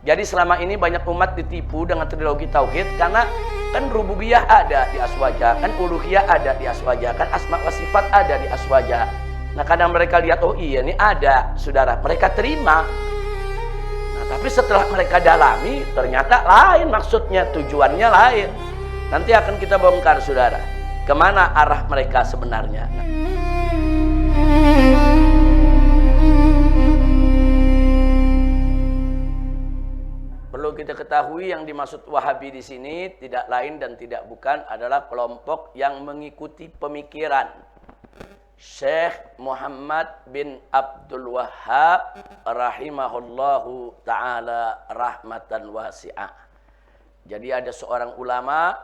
Jadi selama ini banyak umat ditipu dengan trilogi tauhid karena kan rububiyah ada di aswaja, kan uluhiyah ada di aswaja, kan asma wa sifat ada di aswaja. Nah kadang mereka lihat, oh iya ini ada, saudara, mereka terima. Nah tapi setelah mereka dalami ternyata lain maksudnya, tujuannya lain. Nanti akan kita bongkar, saudara, kemana arah mereka sebenarnya. Perlu kita ketahui yang dimaksud Wahabi di sini tidak lain dan tidak bukan adalah kelompok yang mengikuti pemikiran Syekh Muhammad bin Abdul Wahhab rahimahullahu ta'ala rahmatan wasi'ah. Jadi ada seorang ulama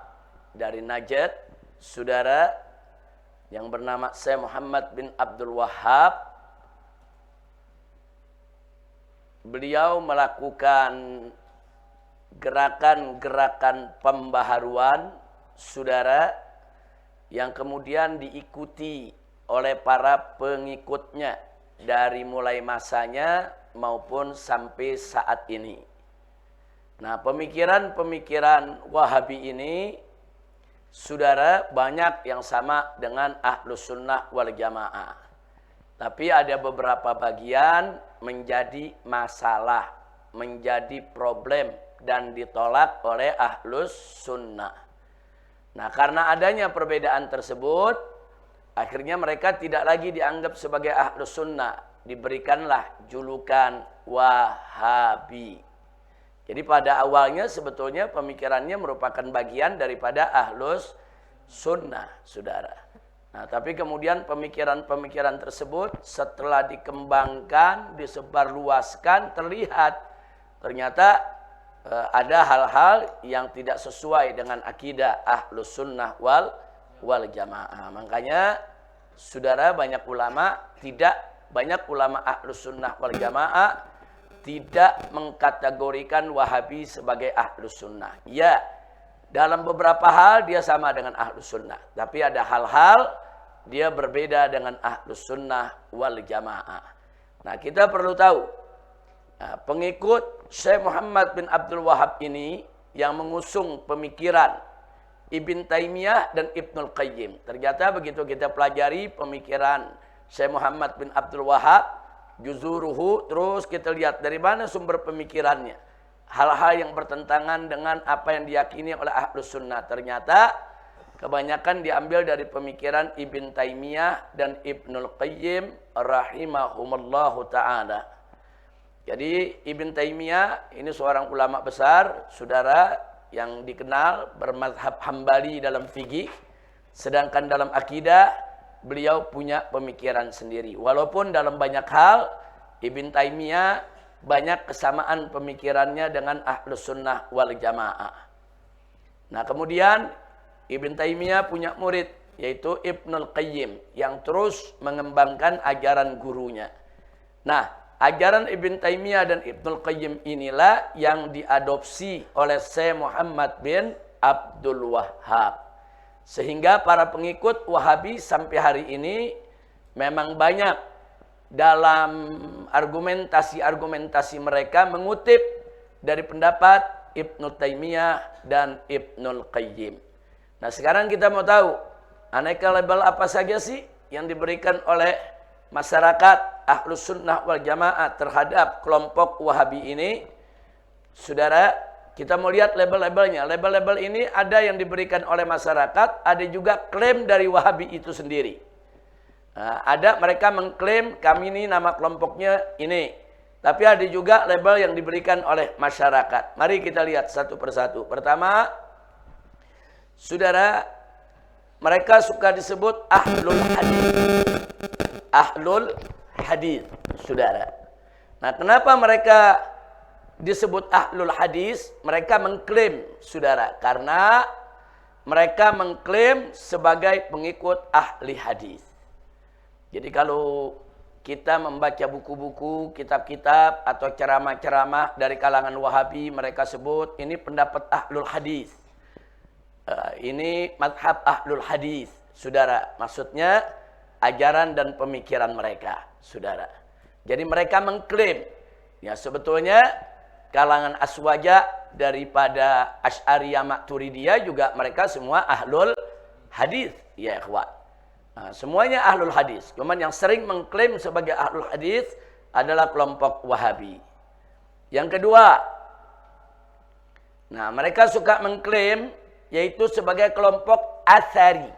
dari Najd, saudara, yang bernama Syekh Muhammad bin Abdul Wahhab. Beliau melakukan gerakan-gerakan pembaharuan, saudara, yang kemudian diikuti oleh para pengikutnya dari mulai masanya maupun sampai saat ini. Nah, pemikiran-pemikiran Wahabi ini, saudara, banyak yang sama dengan Ahlus Sunnah wal Jamaah. Tapi ada beberapa bagian menjadi masalah, menjadi problem dan ditolak oleh Ahlus Sunnah. Nah, karena adanya perbedaan tersebut, akhirnya mereka tidak lagi dianggap sebagai Ahlus Sunnah. Diberikanlah julukan Wahabi. Jadi pada awalnya sebetulnya pemikirannya merupakan bagian daripada Ahlus Sunnah, saudara. Nah, tapi kemudian pemikiran-pemikiran tersebut setelah dikembangkan, disebarluaskan, terlihat ternyata ada hal-hal yang tidak sesuai dengan akidah Ahlus Sunnah wal Jamaah. Makanya, saudara, banyak ulama Ahlus Sunnah wal Jamaah tidak mengkategorikan Wahabi sebagai Ahlus Sunnah. Ya, dalam beberapa hal dia sama dengan Ahlus Sunnah, tapi ada hal-hal dia berbeda dengan Ahlus Sunnah wal Jamaah. Nah, kita perlu tahu, pengikut Syekh Muhammad bin Abdul Wahhab ini yang mengusung pemikiran Ibn Taimiyah dan Ibnul Qayyim. Ternyata begitu kita pelajari pemikiran Syekh Muhammad bin Abdul Wahhab, juzuruhu, terus kita lihat dari mana sumber pemikirannya. Hal-hal yang bertentangan dengan apa yang diyakini oleh Ahlus Sunnah. Ternyata kebanyakan diambil dari pemikiran Ibn Taimiyah dan Ibnul Qayyim rahimahumullahu ta'ala. Jadi Ibn Taimiyah ini seorang ulama besar, saudara, yang dikenal bermazhab Hambali dalam fikih. Sedangkan dalam akidah beliau punya pemikiran sendiri. Walaupun dalam banyak hal Ibn Taimiyah banyak kesamaan pemikirannya dengan Ahlus Sunnah wal Jamaah. Nah, kemudian Ibn Taimiyah punya murid yaitu Ibnul Qayyim yang terus mengembangkan ajaran gurunya. Nah, ajaran Ibn Taimiyah dan Ibnul Qayyim inilah yang diadopsi oleh Syekh Muhammad bin Abdul Wahhab. Sehingga para pengikut Wahabi sampai hari ini memang banyak dalam argumentasi mereka mengutip dari pendapat Ibnu Taimiyah dan Ibnul Qayyim. Nah, sekarang kita mau tahu aneka label apa saja sih yang diberikan oleh masyarakat Ahlus Sunnah wal Jamaah terhadap kelompok Wahabi ini. Saudara, kita mau lihat label-labelnya. Label-label ini ada yang diberikan oleh masyarakat, ada juga klaim dari Wahabi itu sendiri. Nah, ada mereka mengklaim kami ini nama kelompoknya ini. Tapi ada juga label yang diberikan oleh masyarakat. Mari kita lihat satu persatu. Pertama, saudara, mereka suka disebut Ahlul Hadis. Ahlul Hadis, saudara. Nah, kenapa mereka disebut Ahlul Hadis? Mereka mengklaim, saudara, karena mereka mengklaim sebagai pengikut ahli hadis. Jadi kalau kita membaca buku-buku, kitab-kitab atau ceramah-ceramah dari kalangan Wahabi, mereka sebut ini pendapat Ahlul Hadis. Ini mazhab Ahlul Hadis, saudara. Maksudnya ajaran dan pemikiran mereka, saudara. Jadi mereka mengklaim, ya sebetulnya kalangan Aswaja, daripada Asy'ariyah Maturidiyah juga mereka semua ahlul hadis, ya ikhwan. Nah, semuanya ahlul hadis. Cuman yang sering mengklaim sebagai ahlul hadis adalah kelompok Wahabi. Yang kedua, nah mereka suka mengklaim yaitu sebagai kelompok Atsari.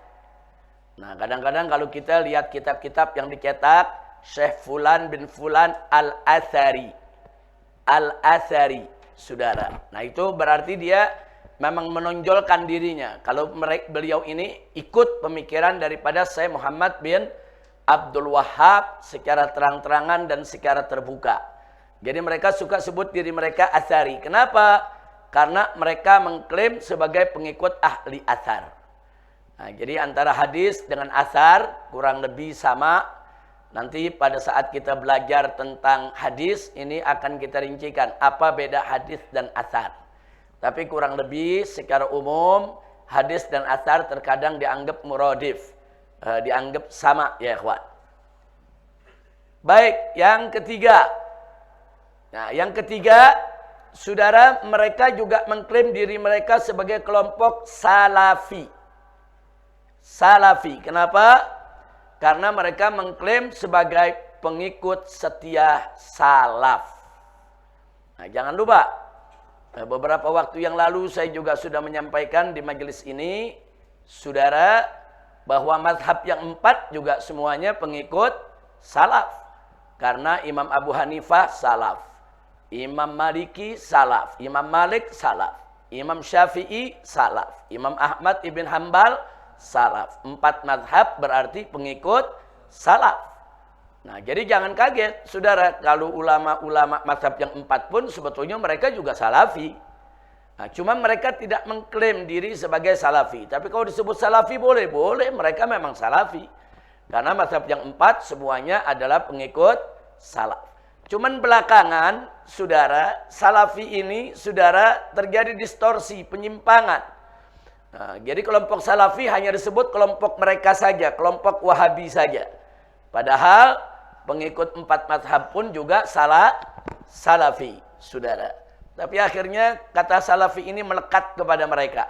Nah, kadang-kadang kalau kita lihat kitab-kitab yang dicetak, Syekh Fulan bin Fulan Al-Atsari. Al-Atsari, saudara. Nah, itu berarti dia memang menonjolkan dirinya. Kalau beliau ini ikut pemikiran daripada Syekh Muhammad bin Abdul Wahhab secara terang-terangan dan secara terbuka. Jadi mereka suka sebut diri mereka Atsari. Kenapa? Karena mereka mengklaim sebagai pengikut ahli atsar. Nah, jadi antara hadis dengan atsar kurang lebih sama. Nanti pada saat kita belajar tentang hadis, ini akan kita rincikan apa beda hadis dan atsar. Tapi kurang lebih secara umum, hadis dan atsar terkadang dianggap muradif. Dianggap sama, ya ikhwan. Baik, yang ketiga. Nah, yang ketiga, saudara, mereka juga mengklaim diri mereka sebagai kelompok Salafi. Salafi. Kenapa? Karena mereka mengklaim sebagai pengikut setia salaf. Nah, jangan lupa, beberapa waktu yang lalu saya juga sudah menyampaikan di majelis ini, saudara, bahwa mazhab yang 4 juga semuanya pengikut salaf. Karena Imam Abu Hanifah salaf, Imam Maliki salaf, Imam Malik salaf, Imam Syafi'i salaf, Imam Ahmad ibn Hanbal salaf. 4 mazhab berarti pengikut salaf. Nah, jadi jangan kaget, saudara, kalau ulama-ulama mazhab yang 4 pun sebetulnya mereka juga salafi. Nah, cuma mereka tidak mengklaim diri sebagai salafi. Tapi kalau disebut salafi boleh, mereka memang salafi. Karena mazhab yang 4 semuanya adalah pengikut salaf. Cuman belakangan, saudara, salafi ini, saudara, terjadi distorsi, penyimpangan. Nah, jadi kelompok salafi hanya disebut kelompok mereka saja, kelompok Wahabi saja. Padahal pengikut 4 mazhab pun juga salafi, saudara. Tapi akhirnya kata salafi ini melekat kepada mereka.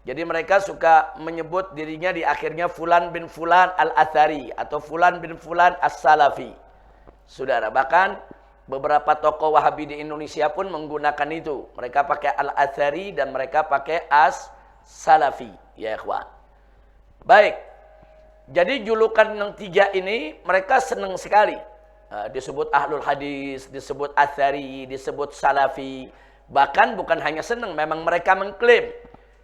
Jadi mereka suka menyebut dirinya di akhirnya Fulan bin Fulan Al-Atsari atau Fulan bin Fulan As-Salafi. Saudara, bahkan beberapa tokoh Wahabi di Indonesia pun menggunakan itu. Mereka pakai Al-Atsari dan mereka pakai As-Salafi, ya ikhwan. Baik. Jadi julukan yang 3 ini mereka senang sekali. Disebut ahlul hadis, disebut atsari, disebut salafi. Bahkan bukan hanya senang, memang mereka mengklaim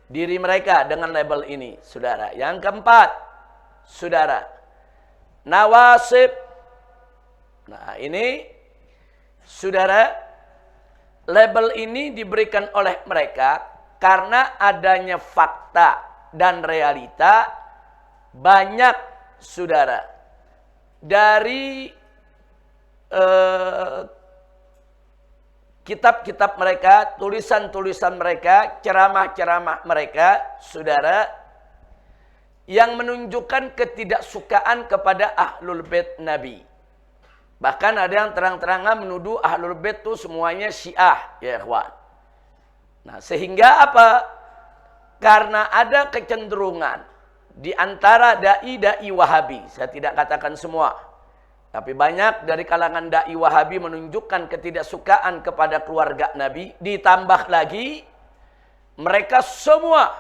diri mereka dengan label ini, saudara. Yang keempat, saudara, nawasib. Nah, ini, saudara, label ini diberikan oleh mereka karena adanya fakta dan realita banyak, saudara, dari kitab-kitab mereka, tulisan-tulisan mereka, ceramah-ceramah mereka, saudara, yang menunjukkan ketidaksukaan kepada Ahlul Bait Nabi. Bahkan ada yang terang-terangan menuduh Ahlul Bait itu semuanya Syiah, ya ikhwan. Nah, sehingga apa? Karena ada kecenderungan di antara dai-dai Wahabi, saya tidak katakan semua, tapi banyak dari kalangan dai Wahabi menunjukkan ketidaksukaan kepada keluarga Nabi. Ditambah lagi, mereka semua,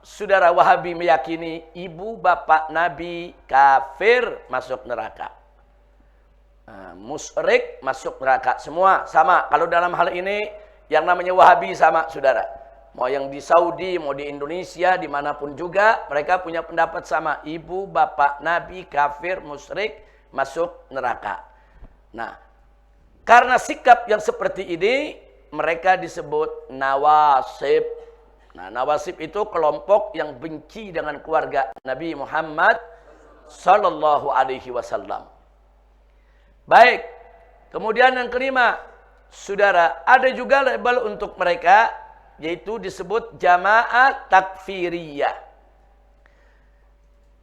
saudara, Wahabi meyakini ibu bapak Nabi kafir, masuk neraka. Musyrik, masuk neraka. Semua sama. Kalau dalam hal ini, yang namanya Wahabi sama, saudara. Mau yang di Saudi, mau di Indonesia, dimanapun juga, mereka punya pendapat sama. Ibu bapak Nabi kafir, musyrik, masuk neraka. Nah, karena sikap yang seperti ini, mereka disebut nawasib. Nah, nawasib itu kelompok yang benci dengan keluarga Nabi Muhammad sallallahu alaihi wasallam. Baik, kemudian yang kelima, saudara, ada juga label untuk mereka, yaitu disebut jamaah takfiriyah.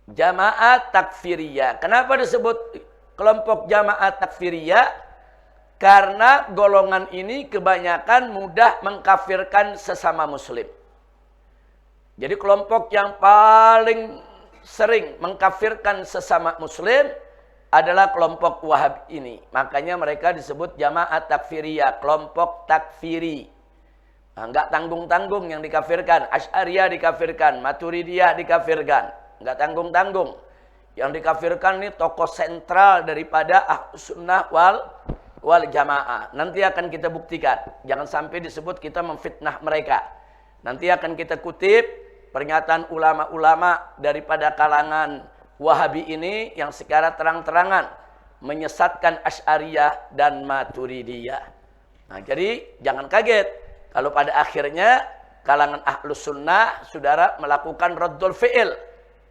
Jamaah takfiriyah. Kenapa disebut kelompok jamaah takfiriyah? Karena golongan ini kebanyakan mudah mengkafirkan sesama muslim. Jadi kelompok yang paling sering mengkafirkan sesama muslim adalah kelompok Wahhab ini. Makanya mereka disebut jamaah takfiriyah, kelompok takfiri. Nah, enggak tanggung-tanggung yang dikafirkan. Asy'ariyah dikafirkan, Maturidiyah dikafirkan. Enggak tanggung-tanggung. Yang dikafirkan ini tokoh sentral daripada Ahlus Sunnah wal Jamaah. Nanti akan kita buktikan. Jangan sampai disebut kita memfitnah mereka. Nanti akan kita kutip pernyataan ulama-ulama daripada kalangan Wahabi ini yang secara terang-terangan menyesatkan Asy'ariyah dan Maturidiyah. Nah, jadi jangan kaget kalau pada akhirnya kalangan Ahlus Sunnah, saudara, melakukan raddul fi'il,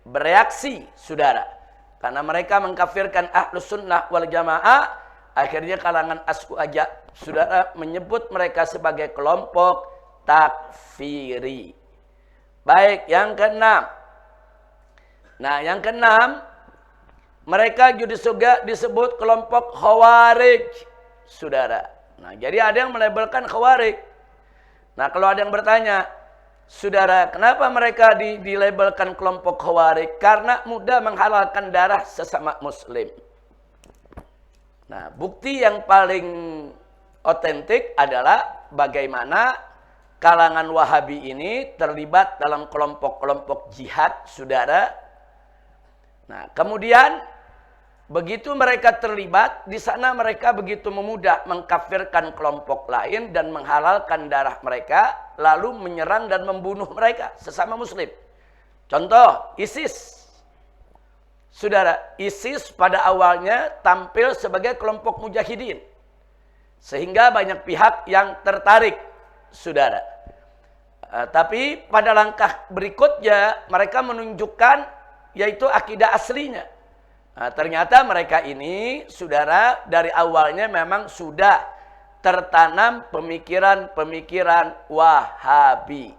bereaksi, saudara. Karena mereka mengkafirkan Ahlus Sunnah wal Jamaah, akhirnya kalangan Asy'ariyah, saudara, menyebut mereka sebagai kelompok takfiri. Baik, yang keenam. Nah, yang keenam, mereka juga disebut kelompok Khawarij, saudara. Nah, jadi ada yang melabelkan Khawarij. Nah, kalau ada yang bertanya, saudara, kenapa mereka dilabelkan kelompok Khawarij? Karena mudah menghalalkan darah sesama muslim. Nah, bukti yang paling otentik adalah bagaimana kalangan Wahabi ini terlibat dalam kelompok-kelompok jihad, saudara. Nah, kemudian begitu mereka terlibat, di sana mereka begitu memudah mengkafirkan kelompok lain dan menghalalkan darah mereka, lalu menyerang dan membunuh mereka sesama muslim. Contoh, ISIS. Saudara, ISIS pada awalnya tampil sebagai kelompok mujahidin. Sehingga banyak pihak yang tertarik, saudara. Tapi pada langkah berikutnya mereka menunjukkan yaitu akidah aslinya. Nah, ternyata mereka ini, saudara, dari awalnya memang sudah tertanam pemikiran-pemikiran Wahabi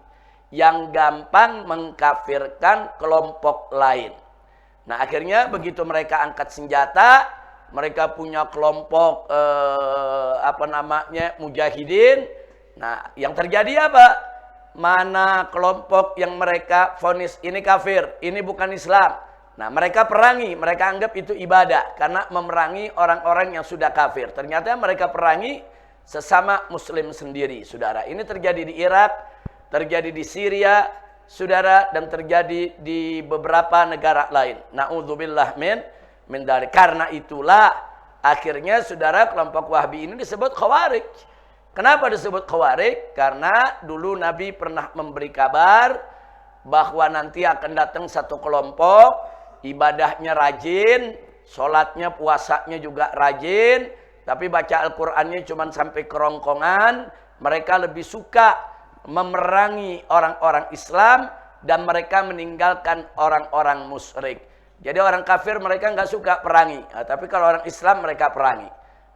yang gampang mengkafirkan kelompok lain. Nah, akhirnya begitu mereka angkat senjata, mereka punya kelompok mujahidin. Nah, yang terjadi apa? Mana kelompok yang mereka vonis ini kafir, ini bukan Islam. Nah, mereka perangi, mereka anggap itu ibadah karena memerangi orang-orang yang sudah kafir. Ternyata mereka perangi sesama muslim sendiri, saudara. Ini terjadi di Irak, terjadi di Syria, saudara, dan terjadi di beberapa negara lain. Na'udzubillah min dzalik. Karena itulah akhirnya, saudara, kelompok Wahabi ini disebut Khawarij. Kenapa disebut Khawarij? Karena dulu Nabi pernah memberi kabar bahwa nanti akan datang satu kelompok, ibadahnya rajin, sholatnya, puasanya juga rajin, tapi baca Al-Qur'annya cuma sampai kerongkongan. Mereka lebih suka memerangi orang-orang Islam dan mereka meninggalkan orang-orang musyrik. Jadi orang kafir mereka nggak suka perangi, tapi kalau orang Islam mereka perangi.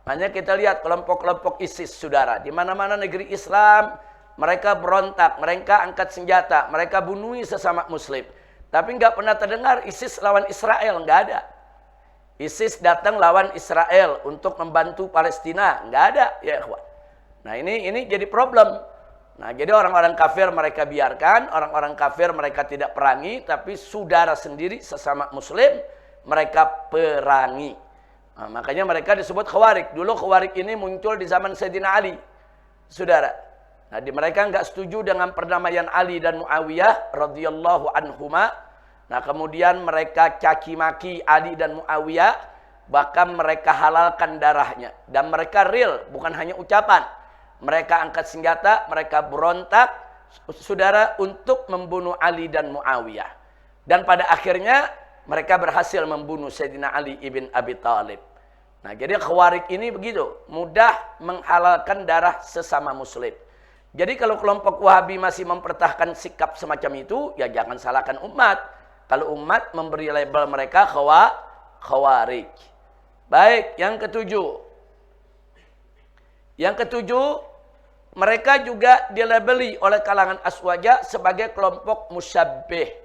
Makanya kita lihat kelompok-kelompok ISIS, saudara, di mana-mana negeri Islam mereka berontak, mereka angkat senjata, mereka bunuhi sesama muslim. Tapi nggak pernah terdengar ISIS lawan Israel, nggak ada. ISIS datang lawan Israel untuk membantu Palestina, nggak ada, ya ikhwan. Nah, ini jadi problem. Nah, jadi orang-orang kafir mereka biarkan, orang-orang kafir mereka tidak perangi, tapi saudara sendiri sesama muslim mereka perangi. Nah, makanya mereka disebut Khawarij. Dulu Khawarij ini muncul di zaman Sayyidina Ali, saudara. Nah, mereka nggak setuju dengan perdamaian Ali dan Muawiyah radhiyallahu anhuma. Nah, kemudian mereka caci maki Ali dan Muawiyah, bahkan mereka halalkan darahnya. Dan mereka real, bukan hanya ucapan. Mereka angkat senjata, mereka berontak, saudara, untuk membunuh Ali dan Muawiyah. Dan pada akhirnya mereka berhasil membunuh Sayyidina Ali ibn Abi Thalib. Nah, jadi Khawarij ini begitu, mudah menghalalkan darah sesama muslim. Jadi kalau kelompok Wahabi masih mempertahankan sikap semacam itu, ya jangan salahkan umat. Kalau umat memberi label mereka Khawarij. Baik, yang ketujuh. Yang ketujuh, mereka juga dilabeli oleh kalangan Aswaja sebagai kelompok musyabbih.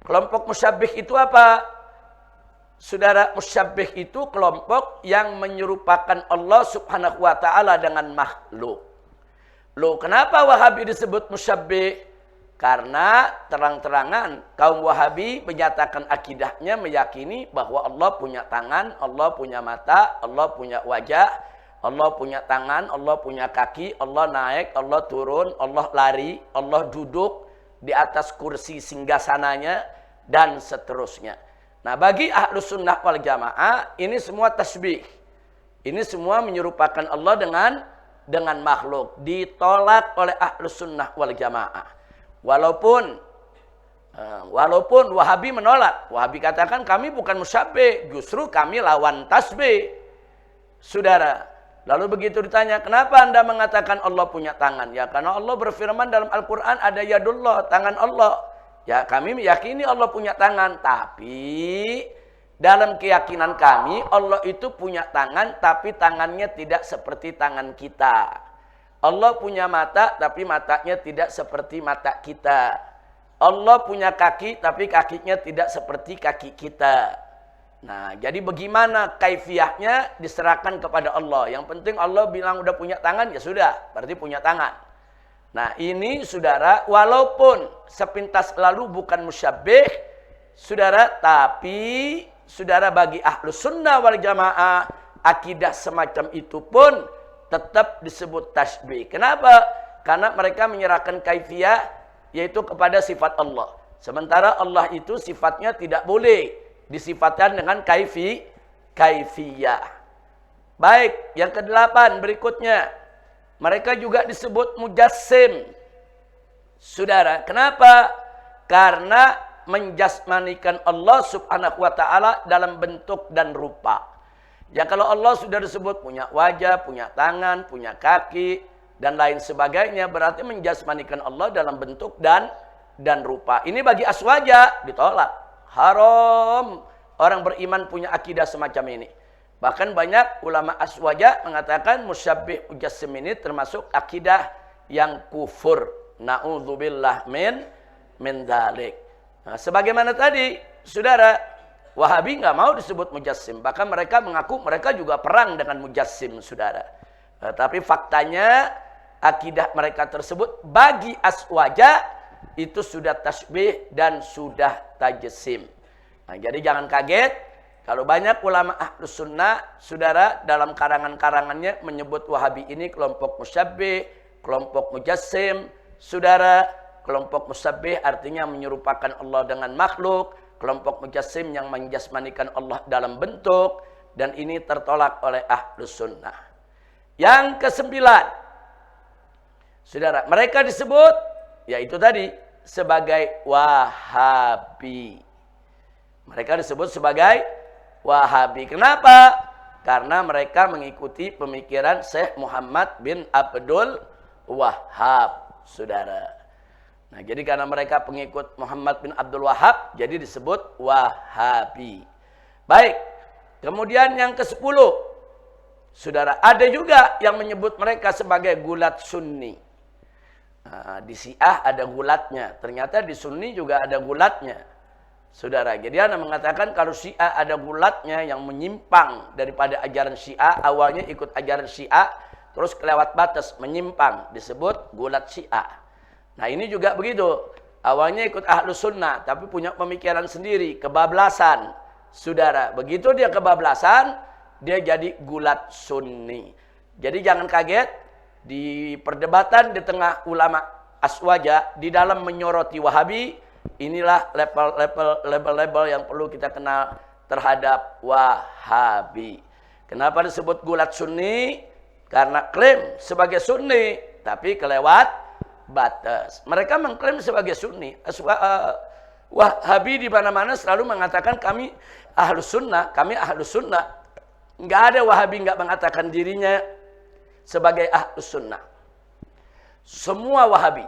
Kelompok musyabbih itu apa? saudara, musyabbih itu kelompok yang menyerupakan Allah subhanahu wa ta'ala dengan makhluk. Loh, kenapa Wahabi disebut musyabbih? Karena terang-terangan kaum Wahabi menyatakan akidahnya, meyakini bahwa Allah punya tangan, Allah punya mata, Allah punya wajah, Allah punya tangan, Allah punya kaki, Allah naik, Allah turun, Allah lari, Allah duduk di atas kursi singgasananya, dan seterusnya. Nah, bagi Ahlus Sunnah wal Jamaah ini semua tasbih. Ini semua menyerupakan Allah dengan makhluk. Ditolak oleh Ahlus Sunnah wal Jamaah. Walaupun Wahabi menolak. Wahabi katakan kami bukan musyabbih, justru kami lawan tasbih. Saudara, lalu begitu ditanya, kenapa Anda mengatakan Allah punya tangan? Ya, karena Allah berfirman dalam Al-Quran ada yadullah, tangan Allah. Ya, kami meyakini Allah punya tangan, tapi dalam keyakinan kami Allah itu punya tangan, tapi tangannya tidak seperti tangan kita. Allah punya mata, tapi matanya tidak seperti mata kita. Allah punya kaki, tapi kakinya tidak seperti kaki kita. Nah, jadi bagaimana kaifiahnya diserahkan kepada Allah. Yang penting Allah bilang udah punya tangan, ya sudah, berarti punya tangan. Nah, ini saudara, walaupun sepintas lalu bukan musyabbih, saudara, tapi saudara, bagi Ahlus Sunnah wal Jamaah akidah semacam itu pun tetap disebut tasbih. Kenapa? Karena mereka menyerahkan kaifiyah, yaitu kepada sifat Allah. Sementara Allah itu sifatnya tidak boleh disifatkan dengan kaifiyah. Baik, yang ke-8 berikutnya. Mereka juga disebut mujassim. Saudara, kenapa? Karena menjasmanikan Allah subhanahu wa ta'ala dalam bentuk dan rupa. Ya, kalau Allah sudah disebut punya wajah, punya tangan, punya kaki, dan lain sebagainya, berarti menjasmanikan Allah dalam bentuk dan rupa. Ini bagi aswaja ditolak. Haram orang beriman punya akidah semacam ini. Bahkan banyak ulama aswaja mengatakan musyabbih mujassim ini termasuk akidah yang kufur. Na'udzubillah min dzalik. Nah, sebagaimana tadi, saudara, Wahabi nggak mau disebut mujassim. Bahkan mereka mengaku mereka juga perang dengan mujassim, saudara. Tapi faktanya akidah mereka tersebut bagi aswaja itu sudah tasbih dan sudah tajsim. Nah, jadi jangan kaget kalau banyak ulama Ahlus Sunnah, saudara, dalam karangan-karangannya menyebut Wahabi ini kelompok musyabbih, kelompok mujassim. Saudara, kelompok musyabbih artinya menyerupakan Allah dengan makhluk, kelompok mujassim yang menjasmanikan Allah dalam bentuk, dan ini tertolak oleh Ahlus Sunnah. Yang ke-9, saudara, mereka disebut, yaitu tadi, sebagai Wahabi. Mereka disebut sebagai Wahabi. Kenapa? Karena mereka mengikuti pemikiran Syekh Muhammad bin Abdul Wahhab, saudara. Nah, jadi karena mereka pengikut Muhammad bin Abdul Wahhab, jadi disebut Wahabi. Baik, kemudian yang ke-10, saudara, ada juga yang menyebut mereka sebagai gulat sunni. Nah, di Syiah ada gulatnya, ternyata di Sunni juga ada gulatnya. Saudara, jadi Anda mengatakan kalau Syiah ada gulatnya yang menyimpang daripada ajaran Syiah, awalnya ikut ajaran Syiah, terus kelewat batas, menyimpang, disebut gulat Syiah. Nah, ini juga begitu. Awalnya ikut Ahlus Sunnah, tapi punya pemikiran sendiri, kebablasan. Saudara, begitu dia kebablasan, dia jadi gulat Sunni. Jadi jangan kaget, di perdebatan di tengah ulama aswaja, di dalam menyoroti Wahabi, inilah level-level yang perlu kita kenal terhadap Wahabi. Kenapa disebut gulat Sunni? Karena klaim sebagai Sunni, tapi kelewat batas. Mereka mengklaim sebagai Sunni. Wahabi di mana-mana selalu mengatakan kami Ahlus Sunnah, kami Ahlus Sunnah. Nggak ada Wahabi nggak mengatakan dirinya sebagai Ahlus Sunnah. Semua Wahabi,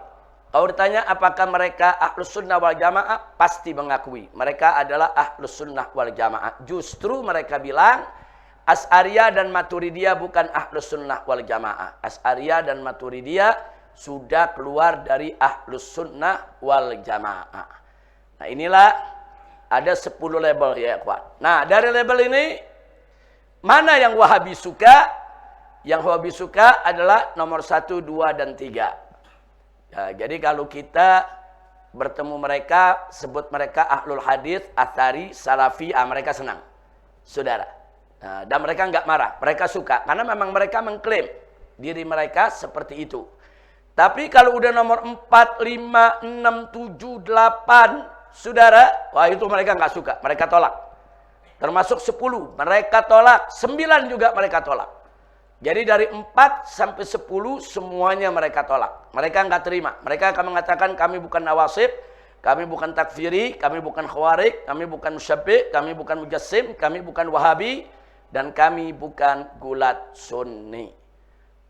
kalau ditanya apakah mereka Ahlus Sunnah wal Jamaah, pasti mengakui mereka adalah Ahlus Sunnah wal Jamaah. Justru mereka bilang Asy'ariyah dan Maturidiyah bukan Ahlus Sunnah wal Jamaah. Asy'ariyah dan Maturidiyah sudah keluar dari Ahlus Sunnah wal Jamaah. Nah, inilah ada 10 label ya ikhwan. Nah, dari label ini mana yang Wahabi suka? Yang Wahabi suka adalah nomor 1, 2, dan 3. Ya, jadi kalau kita bertemu mereka, sebut mereka ahlul hadis, athari, salafi, mereka senang. Saudara. Nah, dan mereka nggak marah, mereka suka. Karena memang mereka mengklaim diri mereka seperti itu. Tapi kalau udah nomor 4, 5, 6, 7, 8, saudara, wah itu mereka nggak suka, mereka tolak. Termasuk 10, mereka tolak. 9 juga mereka tolak. Jadi dari 4 sampai 10 semuanya mereka tolak. Mereka nggak terima. Mereka akan mengatakan kami bukan nawasib, kami bukan takfiri, kami bukan khawarij, kami bukan musyabbi', kami bukan mujassim, kami bukan wahabi, dan kami bukan gulat sunni.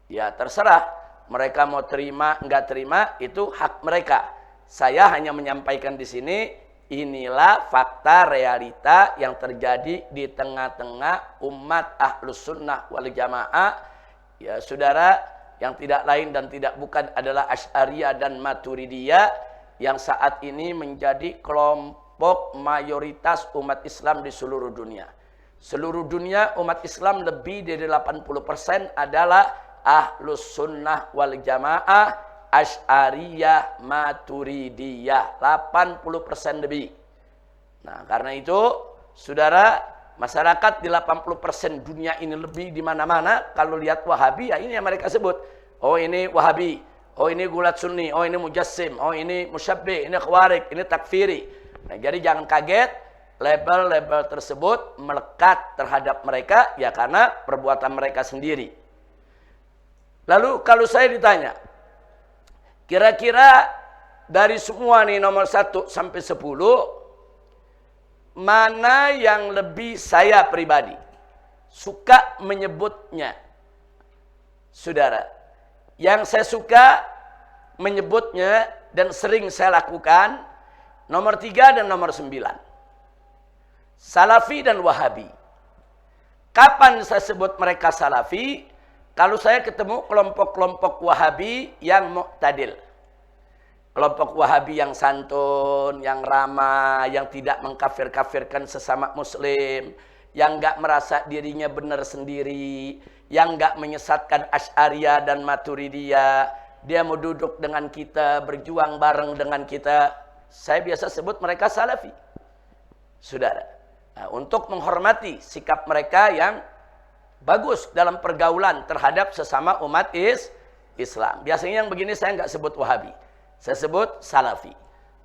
Ya terserah. Mereka mau terima, nggak terima, itu hak mereka. Saya hanya menyampaikan di sini, inilah fakta realita yang terjadi di tengah-tengah umat ahlus sunnah wal jamaah. Ya saudara, yang tidak lain dan tidak bukan adalah Asy'ariyah dan Maturidiyah yang saat ini menjadi kelompok mayoritas umat Islam di seluruh dunia. Seluruh dunia umat Islam lebih dari 80% adalah ahlus sunnah wal jamaah, Asy'ariyah, Maturidiyah, 80% lebih. Nah, karena itu, saudara, masyarakat di 80% dunia ini lebih di mana-mana, kalau lihat Wahabi, ya ini yang mereka sebut. Oh, ini Wahabi. Oh, ini gulat sunni. Oh, ini mujassim. Oh, ini musyabbi'. Ini khawarij. Ini takfiri. Nah, jadi jangan kaget, label-label tersebut melekat terhadap mereka, ya karena perbuatan mereka sendiri. Lalu, kalau saya ditanya, kira-kira dari semua nih nomor 1 sampai 10, mana yang lebih saya pribadi suka menyebutnya? Saudara, yang saya suka menyebutnya dan sering saya lakukan, nomor 3 dan nomor 9. Salafi dan Wahabi. Kapan saya sebut mereka Salafi? Kalau saya ketemu kelompok-kelompok Wahabi yang mu'tadil. Kelompok Wahabi yang santun, yang ramah, yang tidak mengkafir-kafirkan sesama muslim, yang enggak merasa dirinya benar sendiri, yang enggak menyesatkan Asy'ariyah dan Maturidiyah. Dia mau duduk dengan kita, berjuang bareng dengan kita. Saya biasa sebut mereka Salafi. Saudara. Nah, untuk menghormati sikap mereka yang bagus dalam pergaulan terhadap sesama umat Islam. Biasanya yang begini saya nggak sebut Wahabi. Saya sebut Salafi.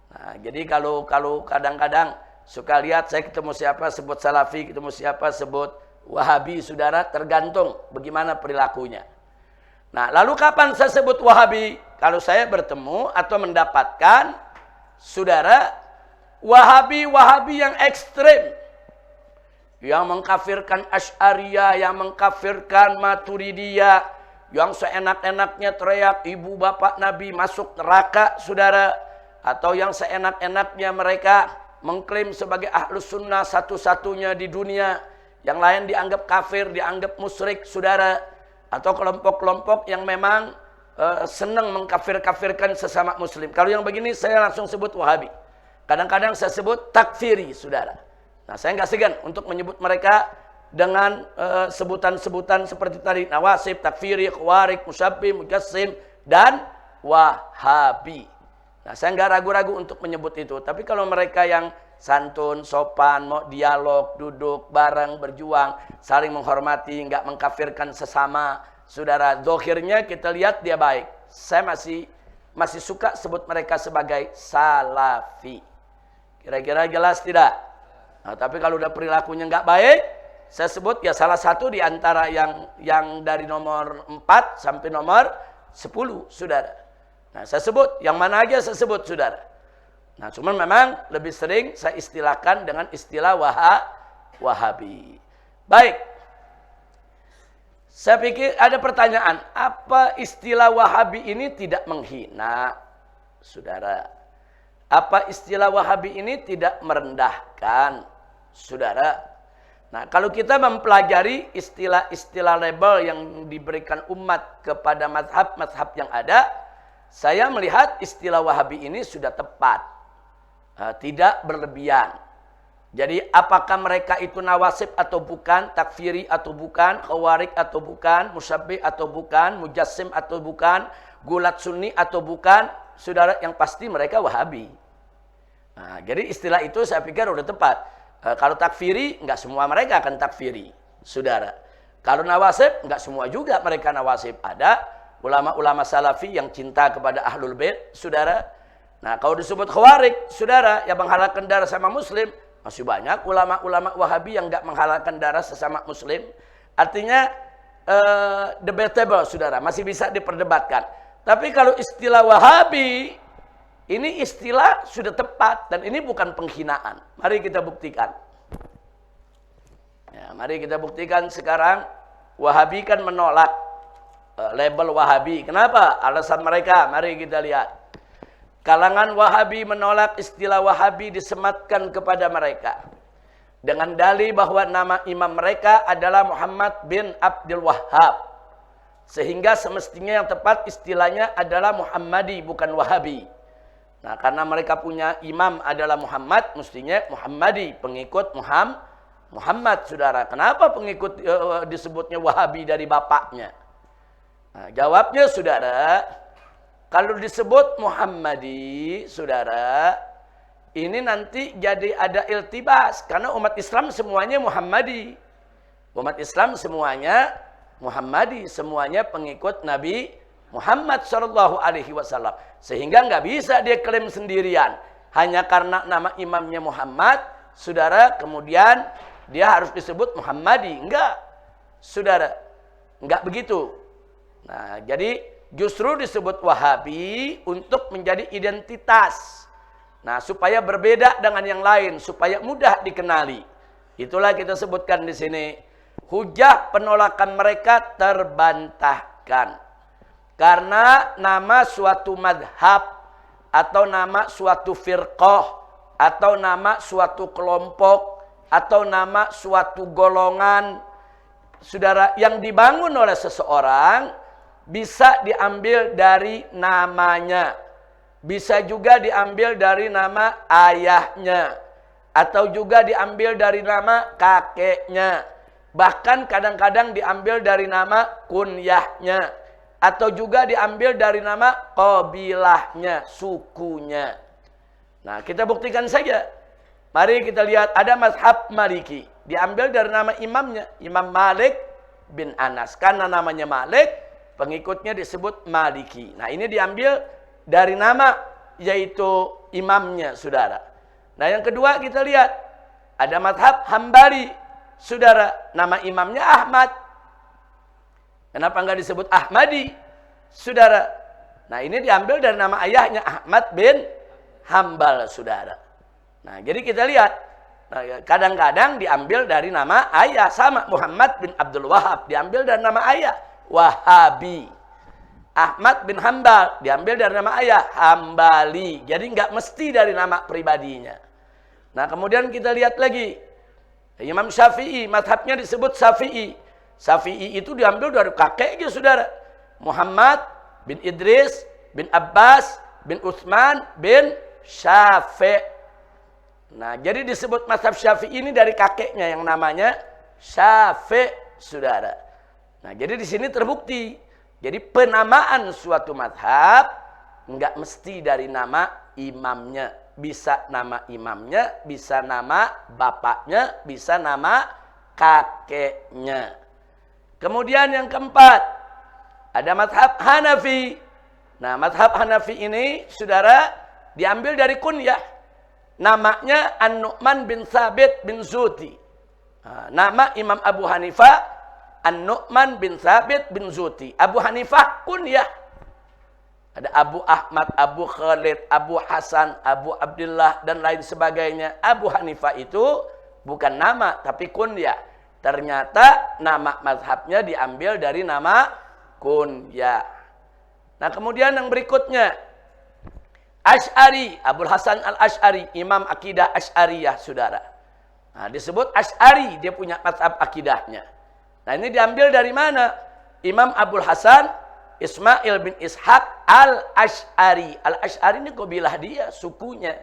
Nah, jadi kalau kadang-kadang suka lihat saya ketemu siapa sebut Salafi, ketemu siapa sebut Wahabi, saudara, tergantung bagaimana perilakunya. Nah, lalu kapan saya sebut Wahabi? Kalau saya bertemu atau mendapatkan saudara Wahabi yang ekstrem, yang mengkafirkan Asy'ariyah, yang mengkafirkan Maturidiyah, yang seenak-enaknya teriak ibu bapak Nabi masuk neraka, saudara, atau yang seenak-enaknya mereka mengklaim sebagai ahlus sunnah satu-satunya di dunia, yang lain dianggap kafir, dianggap musyrik, saudara, atau kelompok-kelompok yang memang senang mengkafir-kafirkan sesama muslim. Kalau yang begini saya langsung sebut Wahabi. Kadang-kadang saya sebut takfiri, saudara. Nah, saya nggak segan untuk menyebut mereka dengan sebutan-sebutan seperti tadi, nawasib, takfiri, khawarij, musyabbi', mujassim, dan Wahabi. Nah, saya nggak ragu-ragu untuk menyebut itu. Tapi kalau mereka yang santun, sopan, mau dialog, duduk bareng, berjuang, saling menghormati, nggak mengkafirkan sesama, saudara, zahirnya kita lihat dia baik. Saya masih suka sebut mereka sebagai Salafi. Kira-kira jelas tidak? Nah, tapi kalau udah perilakunya nggak baik, saya sebut ya salah satu di antara yang dari nomor 4 sampai nomor 10, saudara. Nah, saya sebut, yang mana aja saya sebut, saudara. Nah, cuman memang lebih sering saya istilahkan dengan istilah Wahabi. Baik. Saya pikir ada pertanyaan, apa istilah Wahabi ini tidak menghina, saudara? Apa istilah Wahabi ini tidak merendahkan, saudara? Nah, kalau kita mempelajari istilah-istilah label yang diberikan umat kepada mazhab-mazhab yang ada, saya melihat istilah Wahabi ini sudah tepat, tidak berlebihan. Jadi apakah mereka itu nawasib atau bukan, takfiri atau bukan, khawarij atau bukan, musyabbih atau bukan, mujassim atau bukan, gulat sunni atau bukan, saudara, yang pasti mereka wahabi. Nah, jadi istilah itu saya pikir udah tepat. Kalau takfiri, enggak semua mereka akan takfiri, saudara. Kalau nawasib, enggak semua juga mereka nawasib. Ada ulama-ulama salafi yang cinta kepada ahlul bait, saudara. Nah, kalau disebut khawarij, saudara, yang menghalalkan darah sama muslim, masih banyak ulama-ulama wahabi yang enggak menghalalkan darah sesama muslim. Artinya debatable, saudara, masih bisa diperdebatkan. Tapi kalau istilah wahabi, ini istilah sudah tepat dan ini bukan penghinaan. Mari kita buktikan. Ya, mari kita buktikan sekarang. Wahabi kan menolak label wahabi. Kenapa? Alasan mereka, mari kita lihat. Kalangan wahabi menolak istilah wahabi disematkan kepada mereka. Dengan dalih bahwa nama imam mereka adalah Muhammad bin Abdul Wahhab. Sehingga semestinya yang tepat istilahnya adalah Muhammadi, bukan wahabi. Nah, karena mereka punya imam adalah Muhammad, mestinya Muhammadi, pengikut Muhammad, saudara. Kenapa pengikut disebutnya wahabi dari bapaknya? Nah, jawabnya, saudara, kalau disebut Muhammadi, saudara, ini nanti jadi ada iltibas. Karena umat Islam semuanya Muhammadi. Umat Islam semuanya Muhammadi. Semuanya pengikut Nabi Muhammad SAW. Sehingga nggak bisa dia klaim sendirian. Hanya karena nama imamnya Muhammad, saudara, kemudian dia harus disebut Muhammadi. Enggak, saudara. Enggak begitu. Nah, jadi justru disebut wahabi untuk menjadi identitas. Nah, supaya berbeda dengan yang lain, supaya mudah dikenali. Itulah kita sebutkan di sini. Hujah penolakan mereka terbantahkan. Karena nama suatu madhab, atau nama suatu firqah, atau nama suatu kelompok, atau nama suatu golongan, saudara, yang dibangun oleh seseorang, bisa diambil dari namanya. Bisa juga diambil dari nama ayahnya. Atau juga diambil dari nama kakeknya. Bahkan kadang-kadang diambil dari nama kunyahnya. Atau juga diambil dari nama qabilahnya, sukunya. Nah, kita buktikan saja. Mari kita lihat, ada mazhab Maliki. Diambil dari nama imamnya, Imam Malik bin Anas. Karena namanya Malik, pengikutnya disebut Maliki. Nah, ini diambil dari nama, yaitu imamnya, saudara. Nah, yang kedua kita lihat, ada mazhab Hambali, saudara. Nama imamnya Ahmad. Kenapa enggak disebut Ahmadi, saudara? Nah, ini diambil dari nama ayahnya, Ahmad bin Hambal, saudara. Nah, jadi kita lihat, kadang-kadang diambil dari nama ayah, sama Muhammad bin Abdul Wahhab, diambil dari nama ayah, Wahabi. Ahmad bin Hambal, diambil dari nama ayah, Hambali. Jadi enggak mesti dari nama pribadinya. Nah, kemudian kita lihat lagi, Imam Syafi'i, mazhabnya disebut Syafi'i. Syafi'i itu diambil dari kakeknya, saudara. Muhammad bin Idris bin Abbas bin Utsman bin Syafi'. Nah, jadi disebut mazhab Syafi'i ini dari kakeknya yang namanya Syafi', saudara. Nah, jadi di sini terbukti. Jadi penamaan suatu mazhab enggak mesti dari nama imamnya. Bisa nama imamnya, bisa nama bapaknya, bisa nama kakeknya. Kemudian yang keempat, ada mazhab Hanafi. Nah, mazhab Hanafi ini, saudara, diambil dari kunyah. Namanya An-Nu'man bin Thabit bin Zuti. Nah, nama Imam Abu Hanifah, An-Nu'man bin Thabit bin Zuti. Abu Hanifah kunyah. Ada Abu Ahmad, Abu Khalid, Abu Hasan, Abu Abdullah, dan lain sebagainya. Abu Hanifah itu bukan nama, tapi kunyah. Ternyata nama mazhabnya diambil dari nama kunyah. Nah, kemudian yang berikutnya, Asy'ari, Abul Hasan al-Asy'ari, imam akidah Asy'ariyah, saudara. Nah, disebut Asy'ari, dia punya mazhab akidahnya. Nah, ini diambil dari mana? Imam Abul Hasan Ismail bin Ishaq al-Asy'ari. Al-Asy'ari ini qabilah dia, sukunya.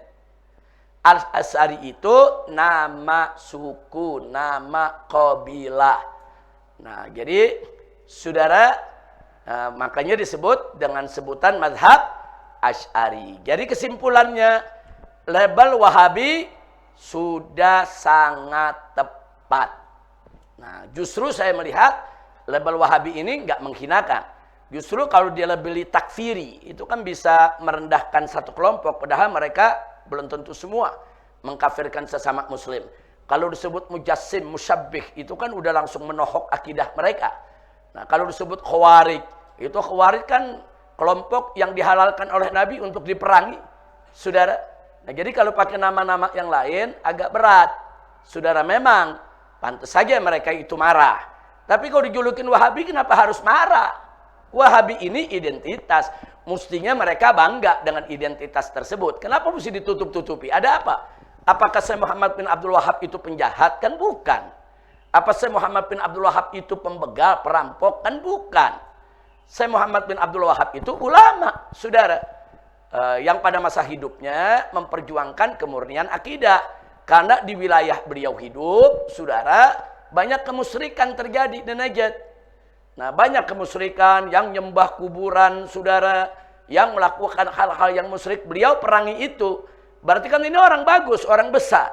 Al-Asy'ari itu nama suku, nama qabilah. Nah, jadi saudara, makanya disebut dengan sebutan mazhab Asy'ari. Jadi kesimpulannya, label Wahabi sudah sangat tepat. Nah, justru saya melihat label Wahabi ini nggak menghinakan. Justru kalau dia labeli takfiri, itu kan bisa merendahkan satu kelompok, padahal mereka belum tentu semua mengkafirkan sesama muslim. Kalau disebut mujassim, musyabbih, itu kan udah langsung menohok akidah mereka. Nah, kalau disebut khawarij, itu khawarij kan kelompok yang dihalalkan oleh Nabi untuk diperangi, saudara. Nah, jadi kalau pakai nama-nama yang lain agak berat, saudara. Memang pantas saja mereka itu marah. Tapi kalau dijulukin Wahabi, kenapa harus marah? Wahabi ini identitas. Mestinya mereka bangga dengan identitas tersebut. Kenapa mesti ditutup-tutupi? Ada apa? Apakah Syekh Muhammad bin Abdul Wahab itu penjahat? Kan bukan. Apa Syekh Muhammad bin Abdul Wahab itu pembegal, perampok? Kan bukan. Syekh Muhammad bin Abdul Wahab itu ulama, saudara. Yang pada masa hidupnya memperjuangkan kemurnian akidah. Karena di wilayah beliau hidup, saudara, banyak kemusyrikan terjadi di Najd. Nah, banyak kemusyrikan yang nyembah kuburan, saudara, yang melakukan hal-hal yang musyrik. Beliau perangi itu. Berarti kan ini orang bagus, orang besar.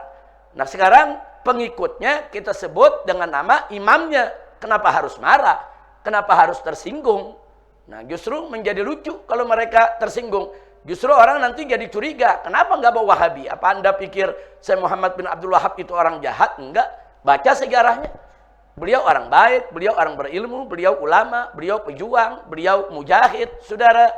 Nah, sekarang pengikutnya kita sebut dengan nama imamnya. Kenapa harus marah? Kenapa harus tersinggung? Nah, justru menjadi lucu kalau mereka tersinggung. Justru orang nanti jadi curiga. Kenapa nggak bawa Wahabi? Apa Anda pikir Syekh Muhammad bin Abdul Wahab itu orang jahat? Enggak. Baca sejarahnya. Beliau orang baik, beliau orang berilmu, beliau ulama, beliau pejuang, beliau mujahid, saudara.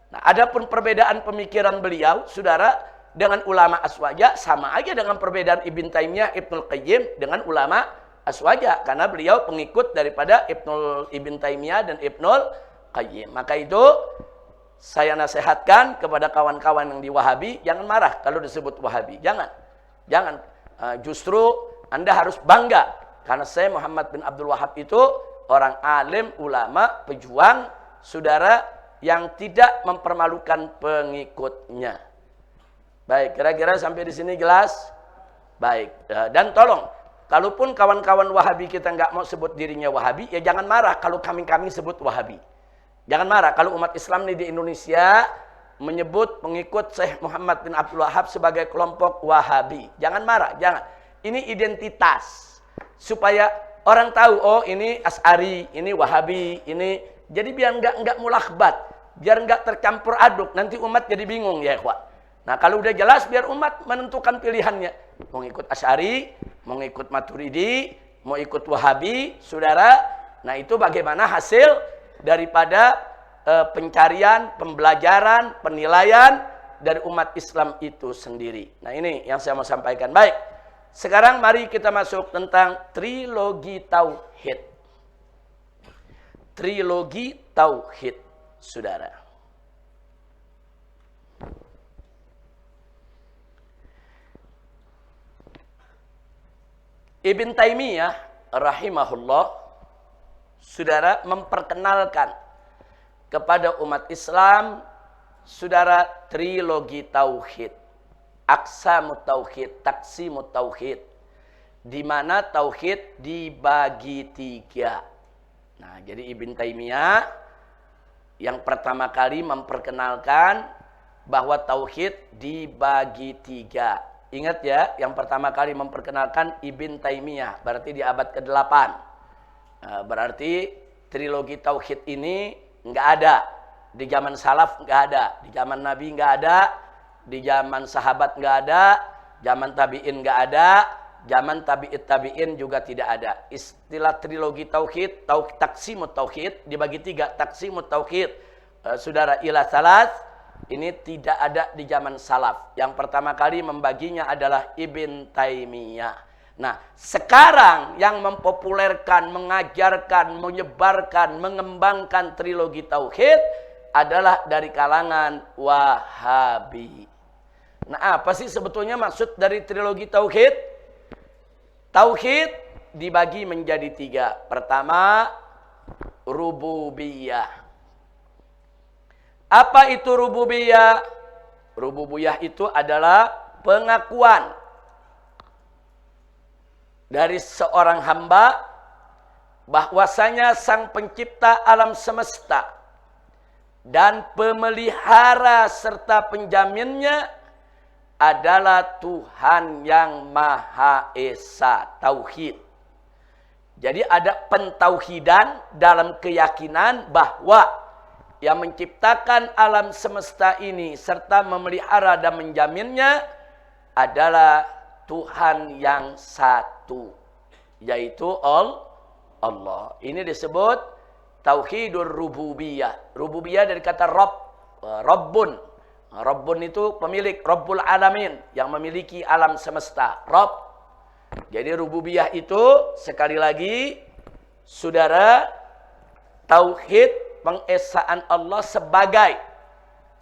Nah, adapun perbedaan pemikiran beliau, saudara, dengan ulama Aswaja sama aja dengan perbedaan Ibn Taimiyah, Ibnul Qayyim dengan ulama Aswaja, karena beliau pengikut daripada Ibn Taimiyah dan Ibnul Qayyim. Maka itu saya nasihatkan kepada kawan-kawan yang di Wahabi, jangan marah kalau disebut Wahabi. Jangan. Justru Anda harus bangga. Karena saya Muhammad bin Abdul Wahab itu orang alim, ulama, pejuang, saudara, yang tidak mempermalukan pengikutnya. Baik, kira-kira sampai di sini jelas? Baik, dan tolong, kalaupun kawan-kawan Wahabi kita nggak mau sebut dirinya Wahabi, ya jangan marah kalau kami sebut Wahabi. Jangan marah kalau umat Islam ini di Indonesia menyebut pengikut Syekh Muhammad bin Abdul Wahab sebagai kelompok Wahabi. Jangan marah, jangan. Ini identitas. Supaya orang tahu, oh ini Asy'ari, ini Wahabi, ini. Jadi biar nggak mulakbat, biar nggak tercampur aduk, nanti umat jadi bingung ya, ikhwan. Nah, kalau udah jelas biar umat menentukan pilihannya. Mau ikut Asy'ari, mau ikut Maturidi, mau ikut Wahabi, saudara. Nah, itu bagaimana hasil daripada pencarian, pembelajaran, penilaian dari umat Islam itu sendiri. Nah, ini yang saya mau sampaikan. Baik. Sekarang mari kita masuk tentang trilogi tauhid. Trilogi tauhid, saudara. Ibn Taimiyah rahimahullah, saudara, memperkenalkan kepada umat Islam, saudara, trilogi tauhid. Aqsamut tauhid, taqsimut tauhid, di mana tauhid dibagi 3. Nah, jadi Ibn Taimiyah yang pertama kali memperkenalkan bahwa tauhid dibagi 3. Ingat ya, yang pertama kali memperkenalkan Ibn Taimiyah, berarti di abad ke-8. Berarti trilogi tauhid ini nggak ada di zaman salaf, nggak ada di zaman Nabi, nggak ada di zaman sahabat, nggak ada zaman tabi'in, nggak ada zaman tabi'in juga tidak ada. Istilah trilogi tauhid, taqsimut tauhid dibagi 3. Taqsimut tauhid, saudara, ila salas, ini tidak ada di zaman salaf. Yang pertama kali membaginya adalah Ibn Taimiyah. Nah, sekarang yang mempopulerkan, mengajarkan, menyebarkan, mengembangkan trilogi tauhid adalah dari kalangan Wahabi. Nah, apa sih sebetulnya maksud dari trilogi tauhid? Tauhid dibagi menjadi 3. Pertama, rububiyah. Apa itu rububiyah? Rububiyah itu adalah pengakuan dari seorang hamba bahwasanya sang pencipta alam semesta dan pemelihara serta penjaminnya adalah Tuhan yang Maha Esa. Tauhid. Jadi ada pentauhidan dalam keyakinan bahwa yang menciptakan alam semesta ini serta memelihara dan menjaminnya adalah Tuhan yang satu, yaitu Allah. Ini disebut tauhidur rububiyah. Rububiyah dari kata Rabb, Rabbun. Rabbun itu pemilik, Rabbul Alamin, yang memiliki alam semesta. Rabb. Jadi rububiyah itu sekali lagi, saudara, tauhid pengesaan Allah sebagai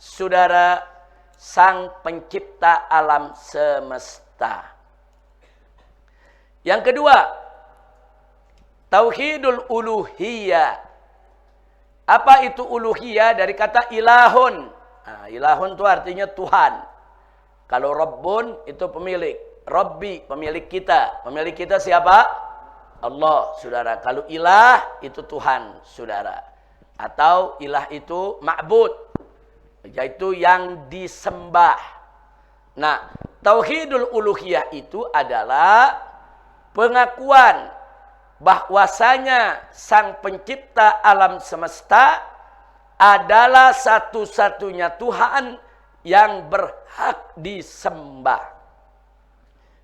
saudara sang pencipta alam semesta. Yang kedua, tauhidul uluhiyah. Apa itu uluhiyah? Dari kata ilahun. Nah, ilahun itu artinya Tuhan. Kalau Rabbun itu pemilik. Rabbi, pemilik kita. Pemilik kita siapa? Allah, saudara. Kalau ilah itu Tuhan, saudara. Atau ilah itu ma'bud, yaitu yang disembah. Nah, tauhidul uluhiyah itu adalah pengakuan bahwasanya sang pencipta alam semesta adalah satu-satunya Tuhan yang berhak disembah.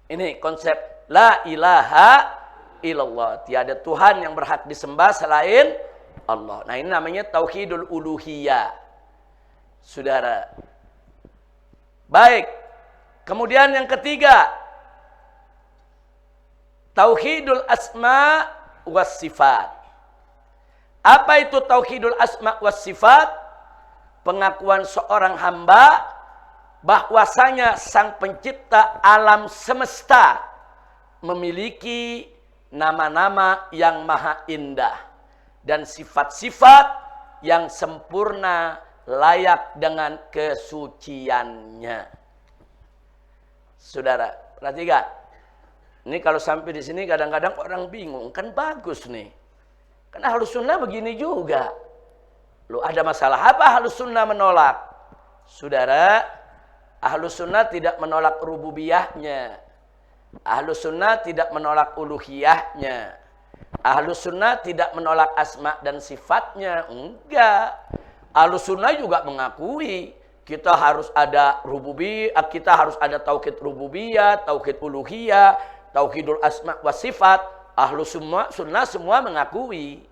Ini konsep la ilaha illallah. Tiada Tuhan yang berhak disembah selain Allah. Nah, ini namanya tauhidul uluhiyah. Saudara. Baik. Kemudian yang ketiga, tauhidul asma was sifat. Apa itu tauhidul asma was sifat? Pengakuan seorang hamba bahwasanya sang pencipta alam semesta memiliki nama-nama yang maha indah dan sifat-sifat yang sempurna layak dengan kesuciannya. Saudara, perhatikan. Ini kalau sampai di sini kadang-kadang orang bingung, kan bagus nih. Kan Ahlus Sunnah begini juga. Loh, ada masalah apa Ahlus Sunnah menolak? Saudara, Ahlus Sunnah tidak menolak rububiyahnya. Ahlus Sunnah tidak menolak uluhiyahnya. Ahlus Sunnah tidak menolak asma dan sifatnya. Enggak. Ahlus Sunnah juga mengakui kita harus ada rububiyah, kita harus ada tauhid rububiyah, tauhid uluhiyah, tauhidul asma wa sifat. Ahlus Sunnah semua mengakui.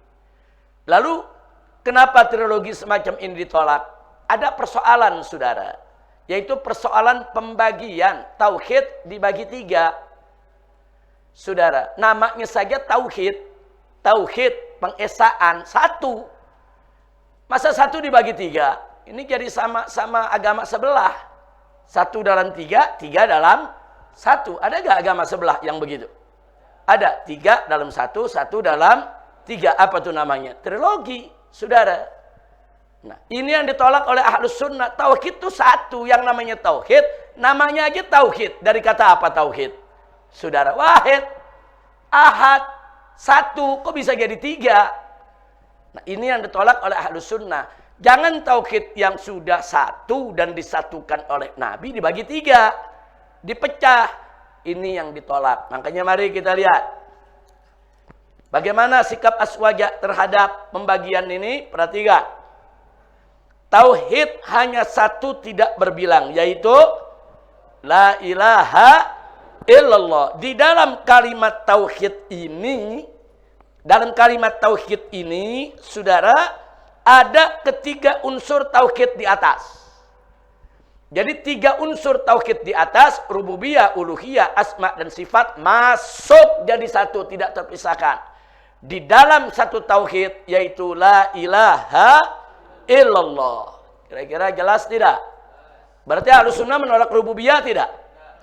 Lalu kenapa trilogi semacam ini ditolak? Ada persoalan, saudara. Yaitu persoalan pembagian. Tauhid dibagi 3. Saudara, namanya saja tauhid. Tauhid, pengesaan, 1. Masa 1 dibagi 3? Ini jadi sama agama sebelah. 1 dalam 3, 3 dalam 1. Ada gak agama sebelah yang begitu? Ada. 3 dalam 1, 1 dalam 3. Apa tuh namanya? Trilogi, saudara. Nah, ini yang ditolak oleh Ahlus Sunnah. Tauhid itu 1 yang namanya tauhid. Namanya aja tauhid. Dari kata apa tauhid? Saudara, wahid, ahad, 1. Kok bisa jadi 3? Nah, ini yang ditolak oleh Ahlus Sunnah. Jangan tauhid yang sudah 1 dan disatukan oleh Nabi dibagi 3. Dipecah. Ini yang ditolak. Makanya mari kita lihat. Bagaimana sikap Aswaja terhadap pembagian ini? Perhatikan. Tauhid hanya 1 tidak berbilang, yaitu la ilaha illallah. Di dalam kalimat tauhid ini, saudara, ada ketiga unsur tauhid di atas. Jadi 3 unsur tauhid di atas, rububiyah, uluhiyah, asma dan sifat, masuk jadi 1, tidak terpisahkan. Di dalam satu tauhid, yaitu la ilaha illallah. Kira-kira jelas tidak? Berarti Ahlus Sunnah menolak rububiyah tidak?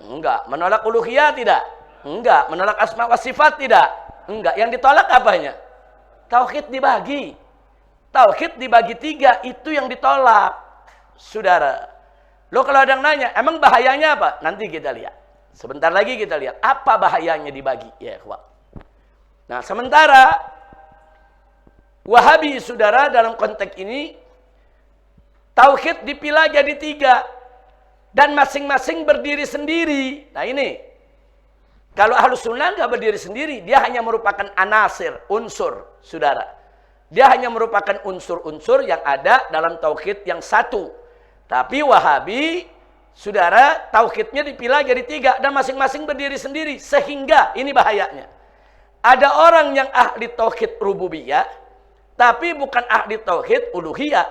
Enggak. Menolak uluhiyah tidak? Enggak. Menolak asma wa sifat tidak? Enggak. Yang ditolak apanya? Tauhid dibagi. Tauhid dibagi 3, itu yang ditolak. Saudara. Lo kalau ada yang nanya, emang bahayanya apa? Nanti kita lihat. Sebentar lagi kita lihat apa bahayanya dibagi, ya ikhwan. Nah, sementara Wahabi, saudara, dalam konteks ini tauhid dipilah jadi 3 dan masing-masing berdiri sendiri. Nah, ini kalau Ahlus Sunnah nggak berdiri sendiri, dia hanya merupakan anasir, unsur, saudara. Dia hanya merupakan unsur-unsur yang ada dalam tauhid yang satu. Tapi Wahabi, saudara, tauhidnya dipilah jadi 3 dan masing-masing berdiri sendiri. Sehingga ini bahayanya. Ada orang yang ahli tauhid rububiyah, tapi bukan ahli tauhid uluhiyah.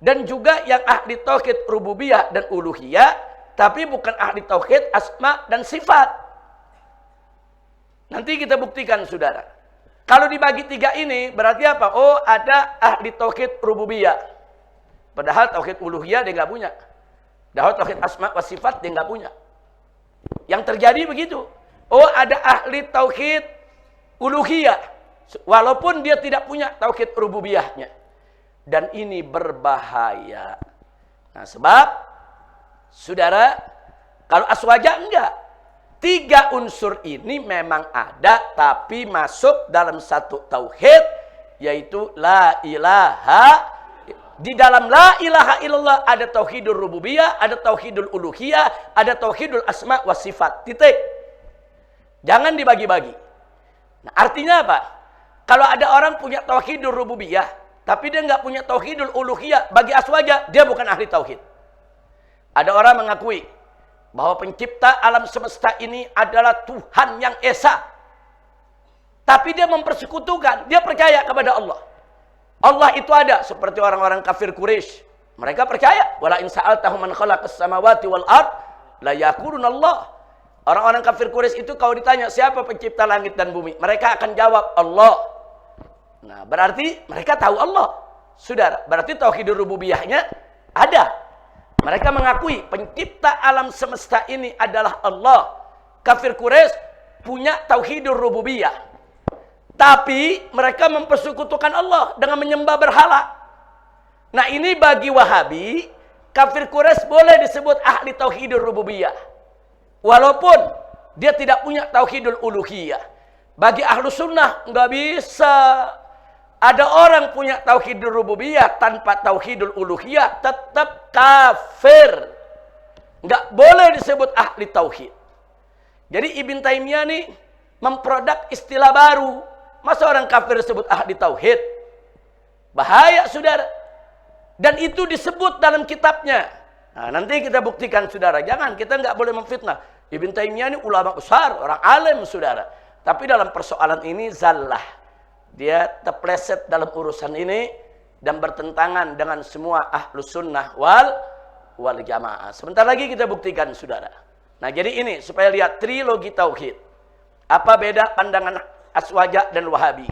Dan juga yang ahli tauhid rububiyah dan uluhiyah, tapi bukan ahli tauhid asma dan sifat. Nanti kita buktikan, saudara. Kalau dibagi 3 ini, berarti apa? Oh, ada ahli tauhid rububiyah. Padahal tauhid uluhiyah dia nggak punya. Padahal tauhid asma wa sifat dia nggak punya. Yang terjadi begitu. Oh, ada ahli tauhid uluhiyah, walaupun dia tidak punya tauhid rububiyahnya. Dan ini berbahaya. Nah, sebab saudara, kalau aswaja enggak. 3 unsur ini memang ada, tapi masuk dalam satu tauhid, yaitu la ilaha. Di dalam la ilaha illallah ada tauhidul rububiyah, ada tauhidul uluhiyah, ada tauhidul asma wa sifat. Titik. Jangan dibagi-bagi. Nah, artinya apa? Kalau ada orang punya tauhidul rububiyah, tapi dia nggak punya tauhidul uluhiyah, bagi aswaja dia bukan ahli tauhid. Ada orang mengakui bahwa pencipta alam semesta ini adalah Tuhan yang esa. Tapi dia mempersekutukan, dia percaya kepada Allah. Allah itu ada, seperti orang-orang kafir Quraisy. Mereka percaya, wala in sa'altahum man khalaqas samawati wal ard la yaquluna Allah. Orang-orang kafir Quraisy itu kalau ditanya siapa pencipta langit dan bumi, mereka akan jawab Allah. Nah, berarti mereka tahu Allah. Saudara, berarti tauhid rububiyahnya ada. Mereka mengakui pencipta alam semesta ini adalah Allah. Kafir Quraisy punya tauhid rububiyah. Tapi mereka mempersekutukan Allah dengan menyembah berhala. Nah, ini bagi Wahabi, kafir Quraisy boleh disebut ahli tauhidul rububiyah. Walaupun dia tidak punya tauhidul uluhiyah. Bagi ahlu sunnah nggak bisa. Ada orang punya tauhidul rububiyah tanpa tauhidul uluhiyah, tetap kafir. Nggak boleh disebut ahli tauhid. Jadi Ibn Taimiyah nih memproduk istilah baru. Masa orang kafir disebut ahli tauhid? Bahaya, saudara. Dan itu disebut dalam kitabnya. Nah, nanti kita buktikan, saudara. Jangan, kita nggak boleh memfitnah. Ibn Taimiyah ini ulama besar, orang alim, saudara. Tapi dalam persoalan ini zallah. Dia terpleset dalam urusan ini dan bertentangan dengan semua ahlus sunnah wal jamaah. Sebentar lagi kita buktikan, saudara. Nah, jadi ini supaya lihat trilogi tauhid. Apa beda pandangan Aswaja dan Wahabi?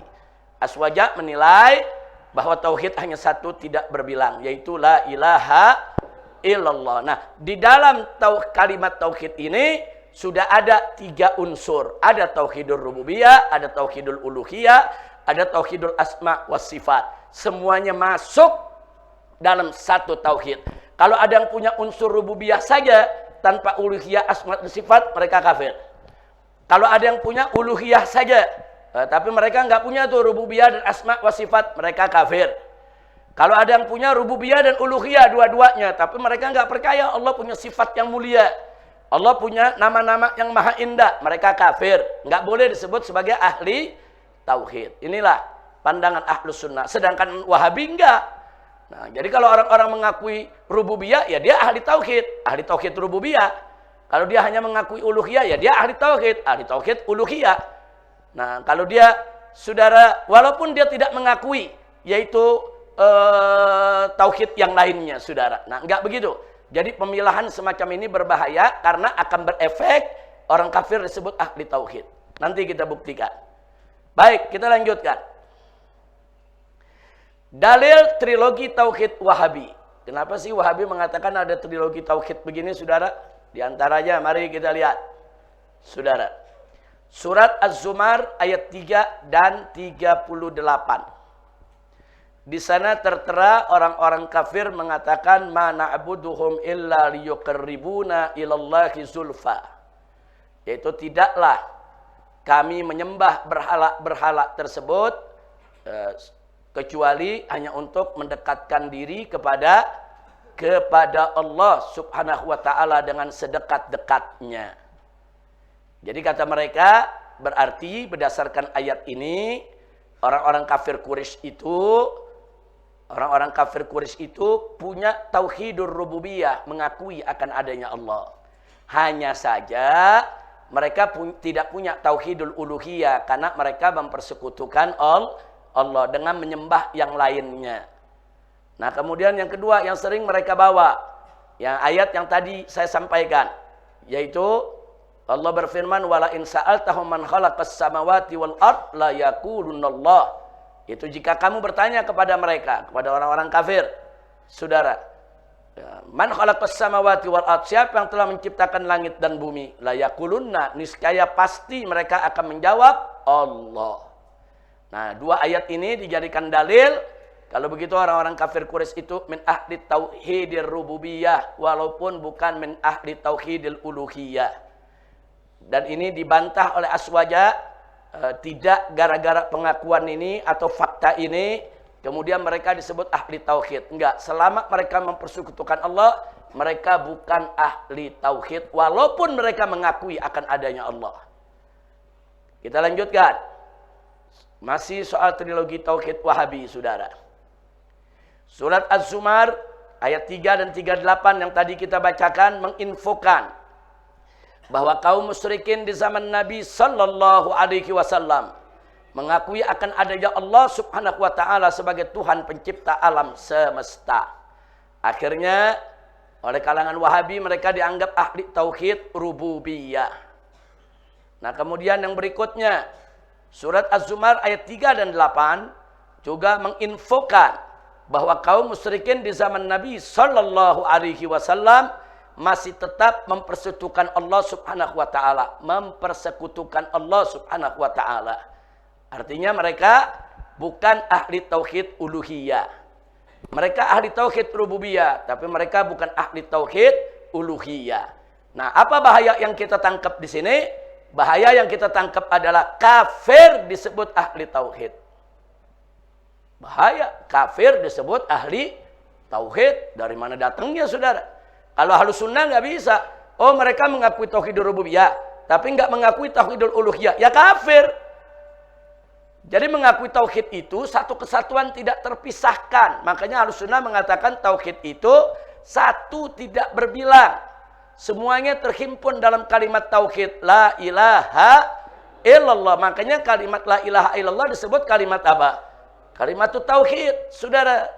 Aswaja menilai bahwa tauhid hanya satu, tidak berbilang, yaitu la ilaha illallah. Nah, di dalam kalimat tauhid ini sudah ada 3 unsur. Ada tauhidul rububiyah, ada tauhidul uluhiyah, ada tauhidul asma was sifat. Semuanya masuk dalam satu tauhid. Kalau ada yang punya unsur rububiyah saja tanpa uluhiyah, asma dan sifat, mereka kafir. Kalau ada yang punya uluhiyah saja, tapi mereka nggak punya tuh rububiyah dan asma wa sifat, mereka kafir. Kalau ada yang punya rububiyah dan uluhiyah dua-duanya, tapi mereka nggak percaya Allah punya sifat yang mulia, Allah punya nama-nama yang maha indah, mereka kafir. Nggak boleh disebut sebagai ahli tauhid. Inilah pandangan ahlus sunnah. Sedangkan Wahabi enggak. Nah, jadi kalau orang-orang mengakui rububiyah, ya dia ahli tauhid rububiyah. Kalau dia hanya mengakui uluhiyah, ya dia ahli tauhid uluhiyah. Nah, kalau dia, saudara, walaupun dia tidak mengakui, yaitu tauhid yang lainnya, saudara. Nah, enggak begitu. Jadi pemilahan semacam ini berbahaya karena akan berefek orang kafir disebut ahli tauhid. Nanti kita buktikan. Baik, kita lanjutkan. Dalil trilogi tauhid Wahabi. Kenapa sih Wahabi mengatakan ada trilogi tauhid begini, saudara? Di antaranya mari kita lihat, saudara. Surat Az-Zumar ayat 3 dan 38. Di sana tertera orang-orang kafir mengatakan ma na'buduhum illa liyuqarribuna ilallahi zulfa. Yaitu tidaklah kami menyembah berhala-berhala tersebut kecuali hanya untuk mendekatkan diri kepada Allah Subhanahu wa taala dengan sedekat-dekatnya. Jadi kata mereka, berarti berdasarkan ayat ini orang-orang kafir Quraisy itu punya tauhidur rububiyah, mengakui akan adanya Allah. Hanya saja mereka tidak punya tauhidul uluhiyah karena mereka mempersekutukan Allah dengan menyembah yang lainnya. Nah, kemudian yang kedua yang sering mereka bawa, yang ayat yang tadi saya sampaikan, yaitu Allah berfirman wala in sa'altahum man khalaqas samawati wal ard la yaqulunallah. Itu jika kamu bertanya kepada mereka, kepada orang-orang kafir, saudara, man khalaqas samawati wal ard, siapa yang telah menciptakan langit dan bumi? La yaqulunna, niscaya pasti mereka akan menjawab Allah. Nah, dua ayat ini dijadikan dalil kalau begitu orang-orang kafir Quraisy itu min ahli tauhidir rububiyah walaupun bukan min ahli tauhidil uluhiyah. Dan ini dibantah oleh Aswaja. Tidak gara-gara pengakuan ini atau fakta ini kemudian mereka disebut ahli tauhid. Enggak, selama mereka mempersekutukan Allah, mereka bukan ahli tauhid walaupun mereka mengakui akan adanya Allah. Kita lanjutkan. Masih soal trilogi tauhid Wahabi, saudara. Surat Az-Zumar ayat 3 dan 38 yang tadi kita bacakan menginfokan bahwa kaum musyrikin di zaman Nabi sallallahu alaihi wasallam mengakui akan adanya Allah Subhanahu wa taala sebagai Tuhan pencipta alam semesta. Akhirnya oleh kalangan Wahabi mereka dianggap ahli tauhid rububiyah. Nah, kemudian yang berikutnya surat Az-Zumar ayat 3 dan 8 juga menginfokan bahwa kaum musyrikin di zaman Nabi sallallahu alaihi wasallam masih tetap mempersekutukan Allah Subhanahu wa taala, mempersekutukan Allah Subhanahu wa taala. Artinya mereka bukan ahli tauhid uluhiyah. Mereka ahli tauhid rububiyah, tapi mereka bukan ahli tauhid uluhiyah. Nah, apa bahaya yang kita tangkap di sini? Bahaya yang kita tangkap adalah kafir disebut ahli tauhid. Bahaya, kafir disebut ahli tauhid. Dari mana datangnya, saudara? Kalau Ahlus Sunnah nggak bisa. Oh, mereka mengakui tauhidul rububiyah, tapi nggak mengakui tauhidul uluhiyah. Ya kafir. Jadi mengakui tauhid itu satu kesatuan tidak terpisahkan. Makanya Ahlus Sunnah mengatakan tauhid itu satu tidak berbilang. Semuanya terhimpun dalam kalimat tauhid. La ilaha illallah. Makanya kalimat la ilaha illallah disebut kalimat apa? Kalimat tauhid, saudara.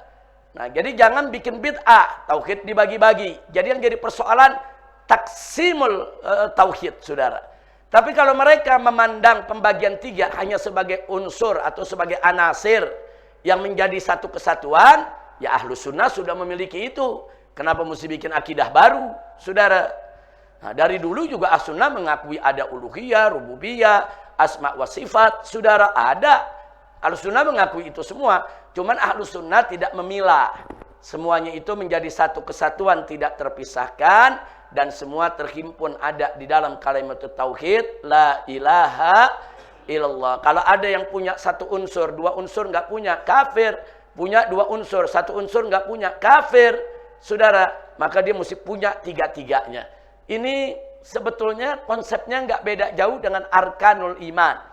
Nah, jadi jangan bikin bid'ah, tauhid dibagi-bagi. Jadi yang jadi persoalan taksimul tauhid, saudara. Tapi kalau mereka memandang pembagian tiga hanya sebagai unsur atau sebagai anasir yang menjadi satu kesatuan, ya Ahlus Sunnah sudah memiliki itu. Kenapa mesti bikin akidah baru, saudara? Nah, dari dulu juga Ahlus Sunnah mengakui ada uluhiyah, rububiyah, asma wa sifat, saudara, ada. Ahlus Sunnah mengakui itu semua. Cuman Ahlus Sunnah tidak memilah. Semuanya itu menjadi satu kesatuan tidak terpisahkan. Dan semua terhimpun ada di dalam kalimat tauhid. La ilaha illallah. Kalau ada yang punya satu unsur, dua unsur nggak punya, kafir. Punya dua unsur, satu unsur nggak punya, kafir. Saudara, maka dia mesti punya tiga-tiganya. Ini sebetulnya konsepnya nggak beda jauh dengan arkanul iman.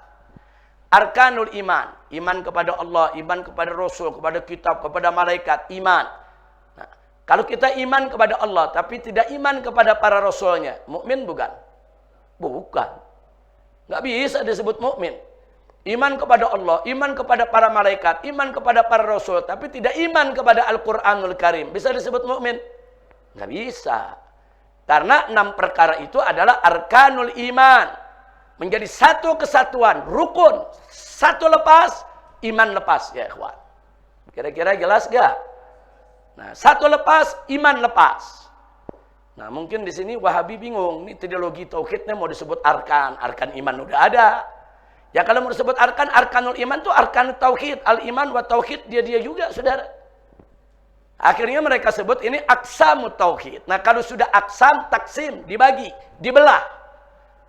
Arkanul iman, iman kepada Allah, iman kepada Rasul, kepada kitab, kepada malaikat, iman. Nah, kalau kita iman kepada Allah, tapi tidak iman kepada para Rasulnya, mukmin bukan? Bukan. Nggak bisa disebut mukmin. Iman kepada Allah, iman kepada para malaikat, iman kepada para Rasul, tapi tidak iman kepada Al-Quranul Karim. Bisa disebut mukmin? Nggak bisa. Karena 6 perkara itu adalah arkanul iman. Menjadi satu kesatuan, rukun. Satu lepas, iman lepas. Ya ikhwan. Kira-kira jelas gak? Nah, satu lepas, iman lepas. Nah, mungkin di sini Wahabi bingung. Ini teologi tauhidnya mau disebut arkan. Arkan iman udah ada. Ya kalau mau disebut arkan, arkanul iman itu arkanul tauhid. Al-iman wa tauhid dia juga, saudara. Akhirnya mereka sebut ini aqsamut tauhid. Nah kalau sudah aqsam, taksim, dibagi, dibelah.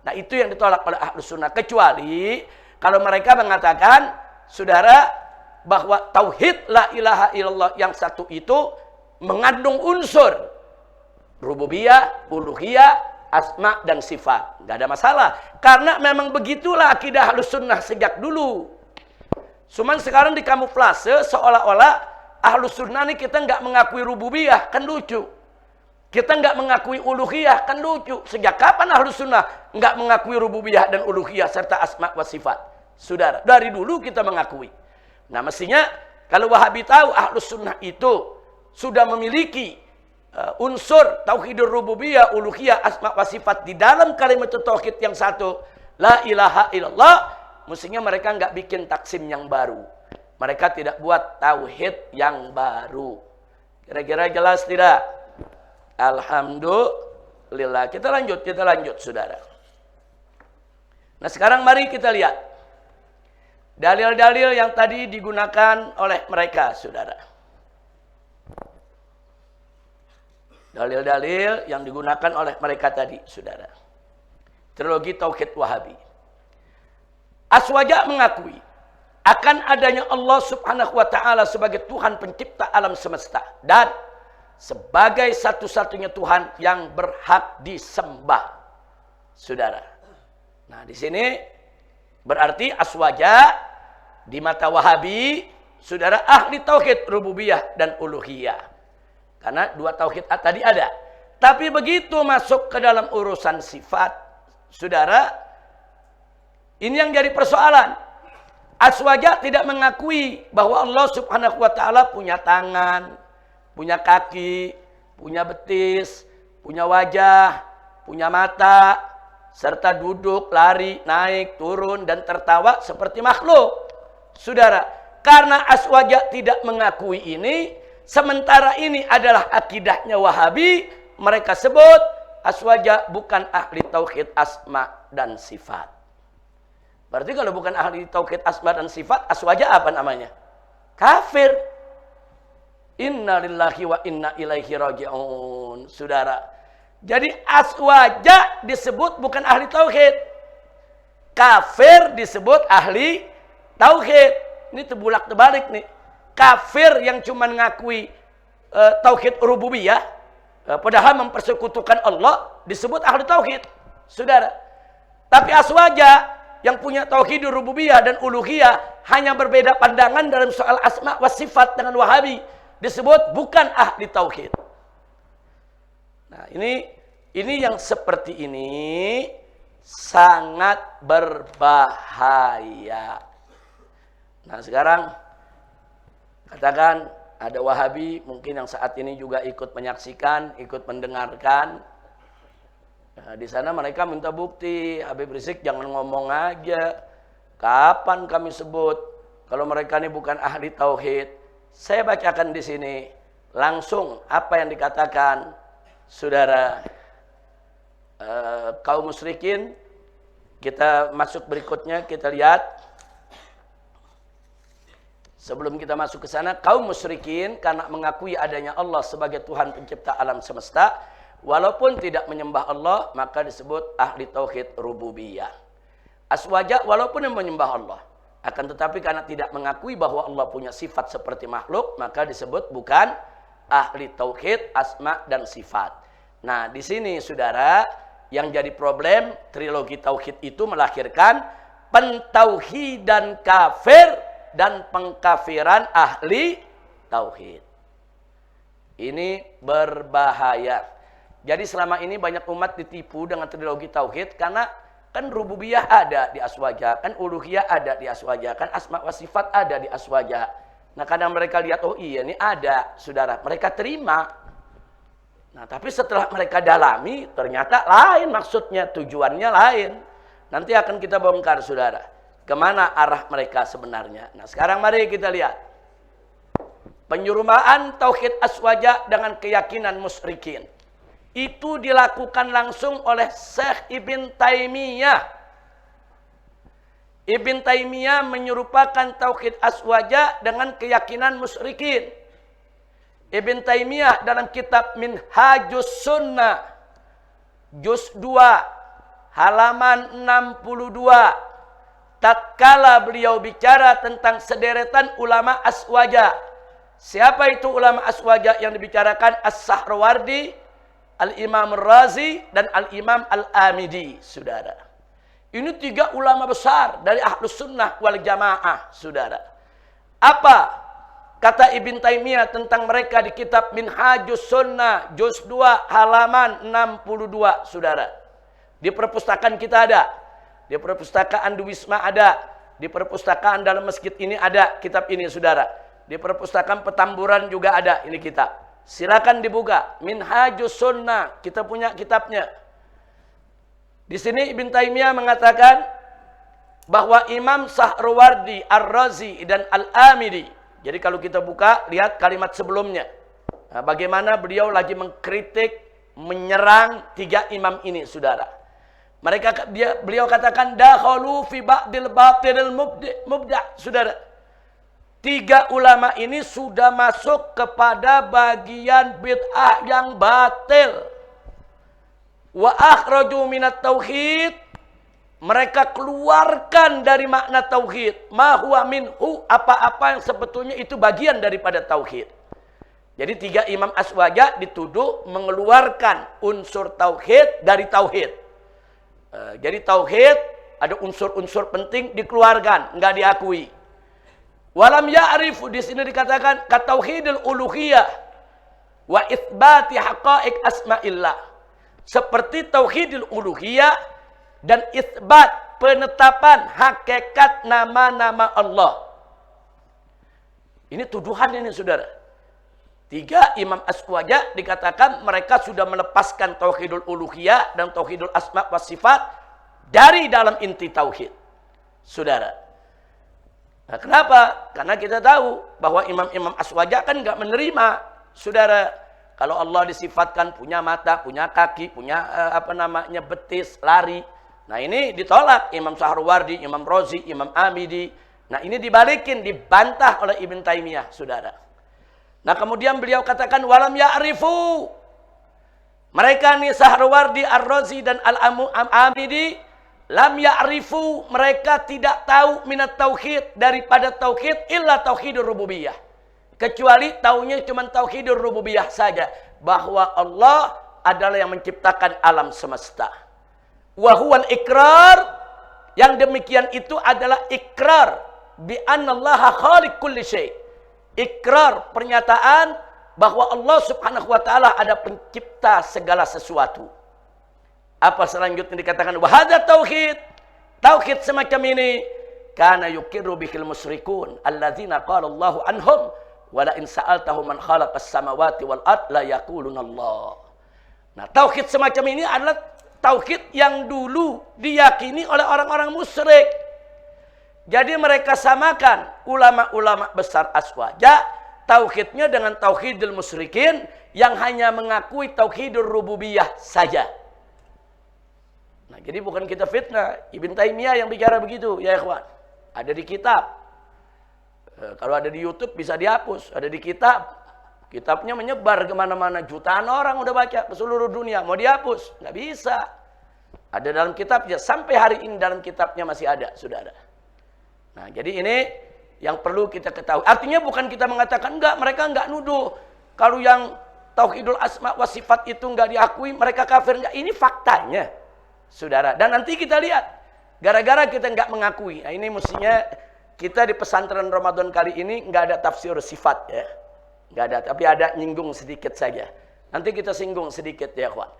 Nah itu yang ditolak oleh Ahlus Sunnah. Kecuali kalau mereka mengatakan, saudara, bahwa tauhid la ilaha illallah yang satu itu mengandung unsur rububiyah, uluhiyah, asma dan sifat. Nggak ada masalah. Karena memang begitulah akidah Ahlus Sunnah sejak dulu. Cuman sekarang dikamuflase seolah-olah Ahlus Sunnah ini kita nggak mengakui rububiyah, kan lucu. Kita nggak mengakui uluhiyah, kan lucu. Sejak kapan Ahlus Sunnah nggak mengakui rububiyah dan uluhiyah serta asma wa sifat? Saudara, dari dulu kita mengakui. Nah mestinya kalau Wahabi tahu Ahlus Sunnah itu sudah memiliki unsur tauhidur rububiyah, uluhiyah, asma wa sifat di dalam kalimat tauhid yang satu, la ilaha illallah, mestinya mereka nggak bikin taksim yang baru. Mereka tidak buat tauhid yang baru. Kira-kira jelas tidak? Alhamdulillah. Kita lanjut, saudara. Nah sekarang mari kita lihat dalil-dalil yang tadi digunakan oleh mereka, saudara. Dalil-dalil yang digunakan oleh mereka tadi, saudara. Trilogi Tauhid Wahabi. Aswaja mengakui akan adanya Allah Subhanahu wa ta'ala sebagai Tuhan pencipta alam semesta dan sebagai satu-satunya Tuhan yang berhak disembah. Saudara. Nah, di sini berarti aswaja di mata Wahabi, saudara, ahli tauhid rububiyah dan uluhiyah. Karena dua tauhid tadi ada. Tapi begitu masuk ke dalam urusan sifat, saudara, ini yang jadi persoalan. Aswaja tidak mengakui bahwa Allah Subhanahu wa ta'ala punya tangan, punya kaki, punya betis, punya wajah, punya mata, serta duduk, lari, naik, turun, dan tertawa seperti makhluk. Saudara, karena aswaja tidak mengakui ini, sementara ini adalah akidahnya Wahabi, mereka sebut aswaja bukan ahli tauhid asma dan sifat. Berarti kalau bukan ahli tauhid asma dan sifat, aswaja apa namanya? Kafir. Inna lillahi wa inna ilaihi raji'un. Saudara. Jadi aswaja disebut bukan ahli tauhid. Kafir disebut ahli tauhid. Ini terbulak-terbalik nih. Kafir yang cuma mengakui tauhid rububiyah, padahal mempersekutukan Allah, disebut ahli tauhid. Saudara. Tapi aswaja yang punya tauhid rububiyah dan uluhiyah hanya berbeda pandangan dalam soal asma wa sifat dengan Wahabi, disebut bukan ahli tauhid. Nah, ini yang seperti ini sangat berbahaya. Nah, sekarang katakan ada Wahabi mungkin yang saat ini juga ikut menyaksikan, ikut mendengarkan. Nah, di sana mereka minta bukti. Habib Rizik jangan ngomong aja. Kapan kami sebut kalau mereka ini bukan ahli tauhid? Saya bacakan di sini langsung apa yang dikatakan saudara kaum musyrikin. Kita masuk berikutnya, kita lihat. Sebelum kita masuk ke sana, kaum musyrikin karena mengakui adanya Allah sebagai Tuhan pencipta alam semesta, walaupun tidak menyembah Allah, maka disebut ahli tauhid rububiyah. Aswaja walaupun yang menyembah Allah, akan tetapi karena tidak mengakui bahwa Allah punya sifat seperti makhluk, maka disebut bukan ahli tauhid asma dan sifat. Nah, di sini saudara, yang jadi problem trilogi tauhid itu melahirkan pentauhidan kafir dan pengkafiran ahli tauhid. Ini berbahaya. Jadi selama ini banyak umat ditipu dengan trilogi tauhid karena kan rububiyah ada di aswaja, kan uluhiyah ada di aswaja, kan asma wa sifat ada di aswaja. Nah, kadang mereka lihat, oh iya ini ada, saudara, mereka terima. Nah, tapi setelah mereka dalami ternyata lain maksudnya, tujuannya lain. Nanti akan kita bongkar, saudara, kemana arah mereka sebenarnya. Nah, sekarang mari kita lihat penyerumaan tauhid aswaja dengan keyakinan musyrikin. Itu dilakukan langsung oleh Syekh Ibn Taimiyah. Ibn Taimiyah menyerupakan tauhid aswaja dengan keyakinan musyrikin. Ibn Taimiyah dalam kitab Minhajus Sunnah juz 2 halaman 62 tatkala beliau bicara tentang sederetan ulama aswaja. Siapa itu ulama aswaja yang dibicarakan? As-Sahrawardi, Al-Imam Ar-Razi, dan Al-Imam Al-Amidi, saudara. Ini 3 ulama besar dari Ahlus Sunnah wal Jamaah, saudara. Apa kata Ibn Taimiyah tentang mereka di kitab Minhajus Sunnah juz 2 halaman 62, saudara? Di perpustakaan kita ada. Di perpustakaan di Wisma ada. Di perpustakaan dalam masjid ini ada kitab ini, saudara. Di perpustakaan Petamburan juga ada ini kitab. Silakan dibuka. Minhajus Sunnah. Kita punya kitabnya. Di sini Ibn Taimiyah mengatakan bahwa Imam Sahrawardi, Ar-Razi, dan Al-Amidi. Jadi kalau kita buka, lihat kalimat sebelumnya. Nah, bagaimana beliau lagi mengkritik, menyerang 3 imam ini, saudara. Beliau katakan dakhalu fi ba'dil batilil mubda', saudara. 3 ulama ini sudah masuk kepada bagian bid'ah yang batil. Wa akhraju minat tauhid, mereka keluarkan dari makna tauhid ma huwa minhu, apa-apa yang sebetulnya itu bagian daripada tauhid. Jadi 3 imam aswaja dituduh mengeluarkan unsur tauhid dari tauhid. Jadi tauhid ada unsur-unsur penting dikeluarkan, enggak diakui. Walam ya'rifu, di sini dikatakan katauhidul uluhiyah wa itsbati haqa'iq asma'illah. Seperti tauhidul uluhiyah dan itsbat, penetapan hakikat nama-nama Allah. Ini tuduhan ini, saudara. 3 imam aswaja dikatakan mereka sudah melepaskan tauhidul uluhiyah dan tauhidul asma wa sifat dari dalam inti tauhid, saudara. Nah, kenapa? Karena kita tahu bahwa imam-imam aswaja kan nggak menerima, saudara, kalau Allah disifatkan punya mata, punya kaki, punya betis, lari. Nah, ini ditolak Imam Sahrawardi, Imam Razi, Imam Amidi. Nah, ini dibalikin, dibantah oleh Ibn Taimiyah, saudara. Nah, kemudian beliau katakan walam ya'rifu. Mereka nih Sahrawardi, Ar-Razi, dan Al-Amidi lam ya'rifu, mereka tidak tahu minat tauhid, daripada tauhid illa tauhidur rububiyah. Kecuali taunya cuma tauhidur rububiyah saja, bahwa Allah adalah yang menciptakan alam semesta. Wa huwal ikrar, yang demikian itu adalah ikrar bi annallaha khaliq kulli syai'. Ikrar, pernyataan bahwa Allah Subhanahu wa taala ada pencipta segala sesuatu. Apa selanjutnya dikatakan? Wahada tauhid. Tauhid semacam ini kana yuqirru bihil musyrikun alladzina qala Allahu anhum wa la in sa'altahum man khalaqas samawati wal ard la yaquluna Allah. Nah, tauhid semacam ini adalah tauhid yang dulu diyakini oleh orang-orang musyrik. Jadi mereka samakan ulama-ulama besar aswaja tauhidnya dengan tauhidul musyrikin yang hanya mengakui tauhidur rububiyah saja. Nah, jadi bukan kita fitnah. Ibn Taimiyah yang bicara begitu, ya ikhwan. Ada di kitab. Kalau ada di YouTube bisa dihapus. Ada di kitab. Kitabnya menyebar kemana-mana. Jutaan orang udah baca ke seluruh dunia. Mau dihapus? Nggak bisa. Ada dalam kitabnya. Sampai hari ini dalam kitabnya masih ada, saudara. Nah, jadi ini yang perlu kita ketahui. Artinya bukan kita mengatakan enggak, mereka enggak nuduh. Kalau yang tauhidul asma wa sifat itu enggak diakui, mereka kafir. Enggak. Ini faktanya, saudara. Dan nanti kita lihat, gara-gara kita enggak mengakui. Nah, ini mestinya kita di pesantren Ramadan kali ini enggak ada tafsir sifat, ya. Enggak ada, tapi ada nyinggung sedikit saja. Nanti kita singgung sedikit, ya kawan.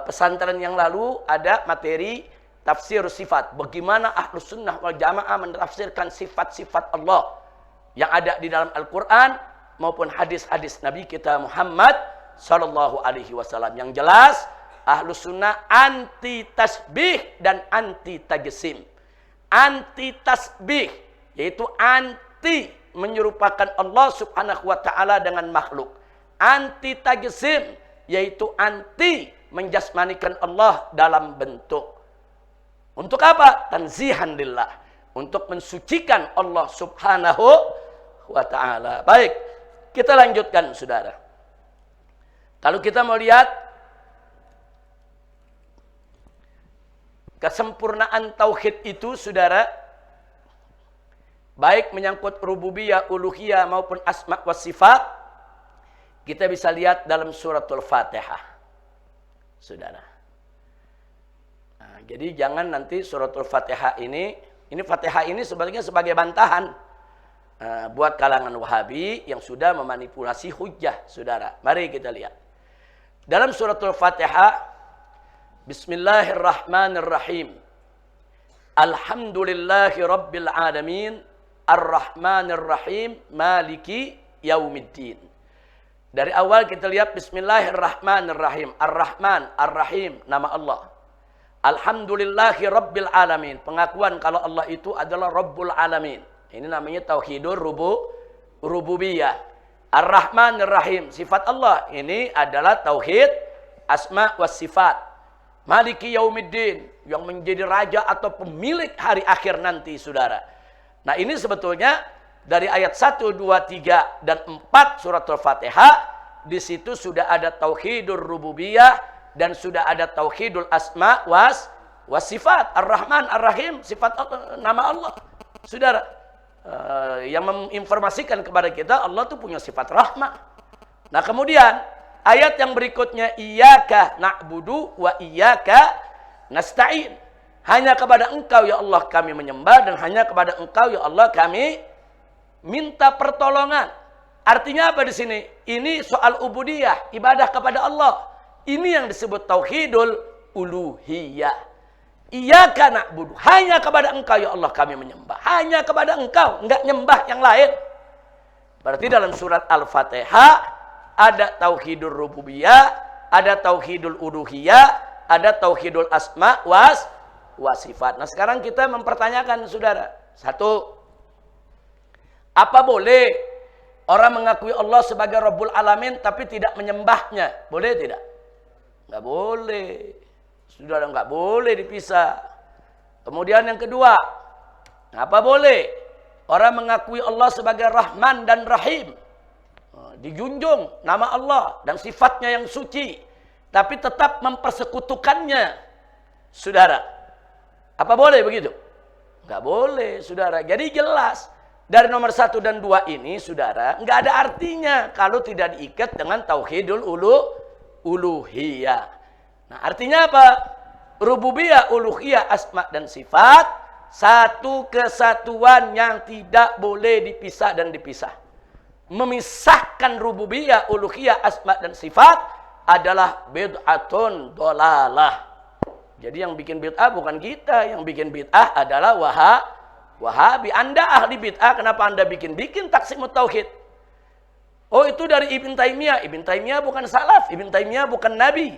Pesantren yang lalu ada materi tafsir sifat. Bagaimana Ahlus Sunnah wal Jamaah menafsirkan sifat-sifat Allah yang ada di dalam Al-Quran maupun hadis-hadis Nabi kita Muhammad Sallallahu Alaihi Wasallam. Yang jelas Ahlus Sunnah anti tasbih dan anti tajsim. Anti tasbih yaitu anti menyerupakan Allah Subhanahu wa taala dengan makhluk. Anti tajsim yaitu anti menjasmanikan Allah dalam bentuk. Untuk apa? Tanzihan lillah. untuk mensucikan Allah Subhanahu wa ta'ala. Baik, kita lanjutkan saudara. Kalau kita mau lihat kesempurnaan tauhid itu saudara, baik menyangkut rububiyah, uluhiyah maupun asma wa sifat, kita bisa lihat dalam suratul Fatihah. Saudara. Nah, jadi jangan nanti suratul Fatihah ini Fatihah ini sebenarnya sebagai bantahan buat kalangan Wahabi yang sudah memanipulasi hujjah, saudara. Mari kita lihat. Dalam suratul Fatihah, Bismillahirrahmanirrahim. Alhamdulillahi Rabbil Alamin. Ar-Rahmanir-Rahim. Maliki Yaumiddin. Dari awal kita lihat Bismillahirrahmanirrahim. Ar-Rahman, Ar-Rahim, nama Allah. Alhamdulillahi Rabbil Alamin. Pengakuan kalau Allah itu adalah Rabbul Alamin. Ini namanya tauhidur rububiyah. Ar-Rahmanir-Rahim, sifat Allah. Ini adalah tauhid asma wa sifat. Maliki Yaumiddin, yang menjadi raja atau pemilik hari akhir nanti, saudara. Nah, ini sebetulnya dari ayat 1, 2, 3, dan 4 suratul Fatihah, di situ sudah ada tauhidur rububiyah dan sudah ada tauhidul asma was sifat. Ar-Rahman, Ar-Rahim, sifat nama Allah. Saudara, yang menginformasikan kepada kita Allah itu punya sifat rahmah. Nah, kemudian ayat yang berikutnya, iyyaka na'budu wa iyyaka nasta'in. Hanya kepada Engkau ya Allah kami menyembah, dan hanya kepada Engkau ya Allah kami minta pertolongan. Artinya apa di sini? Ini soal ubudiyah, ibadah kepada Allah. Ini yang disebut tauhidul uluhiyah. Iyyaka na'budu, hanya kepada Engkau ya Allah kami menyembah. Hanya kepada Engkau, enggak nyembah yang lain. Berarti dalam surat Al-Fatihah ada tauhidul rububiyah, ada tauhidul uluhiyah, ada tauhidul asma was sifat. Nah, sekarang kita mempertanyakan saudara. Satu, apa boleh orang mengakui Allah sebagai Rabbul Alamin tapi tidak menyembahnya? Boleh tidak? Enggak boleh. Saudara, enggak boleh dipisah. Kemudian yang kedua, apa boleh orang mengakui Allah sebagai Rahman dan Rahim? Dijunjung nama Allah dan sifatnya yang suci, tapi tetap mempersekutukannya. Saudara, apa boleh begitu? Enggak boleh, saudara. Jadi jelas dari nomor 1 dan 2 ini, saudara, enggak ada artinya kalau tidak diikat dengan tauhidul uluhiyah. Nah, artinya apa? Rububiyah, uluhiyah, asma dan sifat, satu kesatuan yang tidak boleh dipisah dan dipisah. Memisahkan rububiyah, uluhiyah, asma dan sifat adalah bid'atun dolalah. Jadi yang bikin bid'ah bukan kita, yang bikin bid'ah adalah Wahabi. Anda ahli bid'ah, kenapa Anda bikin taksimut tauhid? Oh, itu dari Ibn Taimiyah. Ibn Taimiyah bukan salaf, Ibn Taimiyah bukan nabi.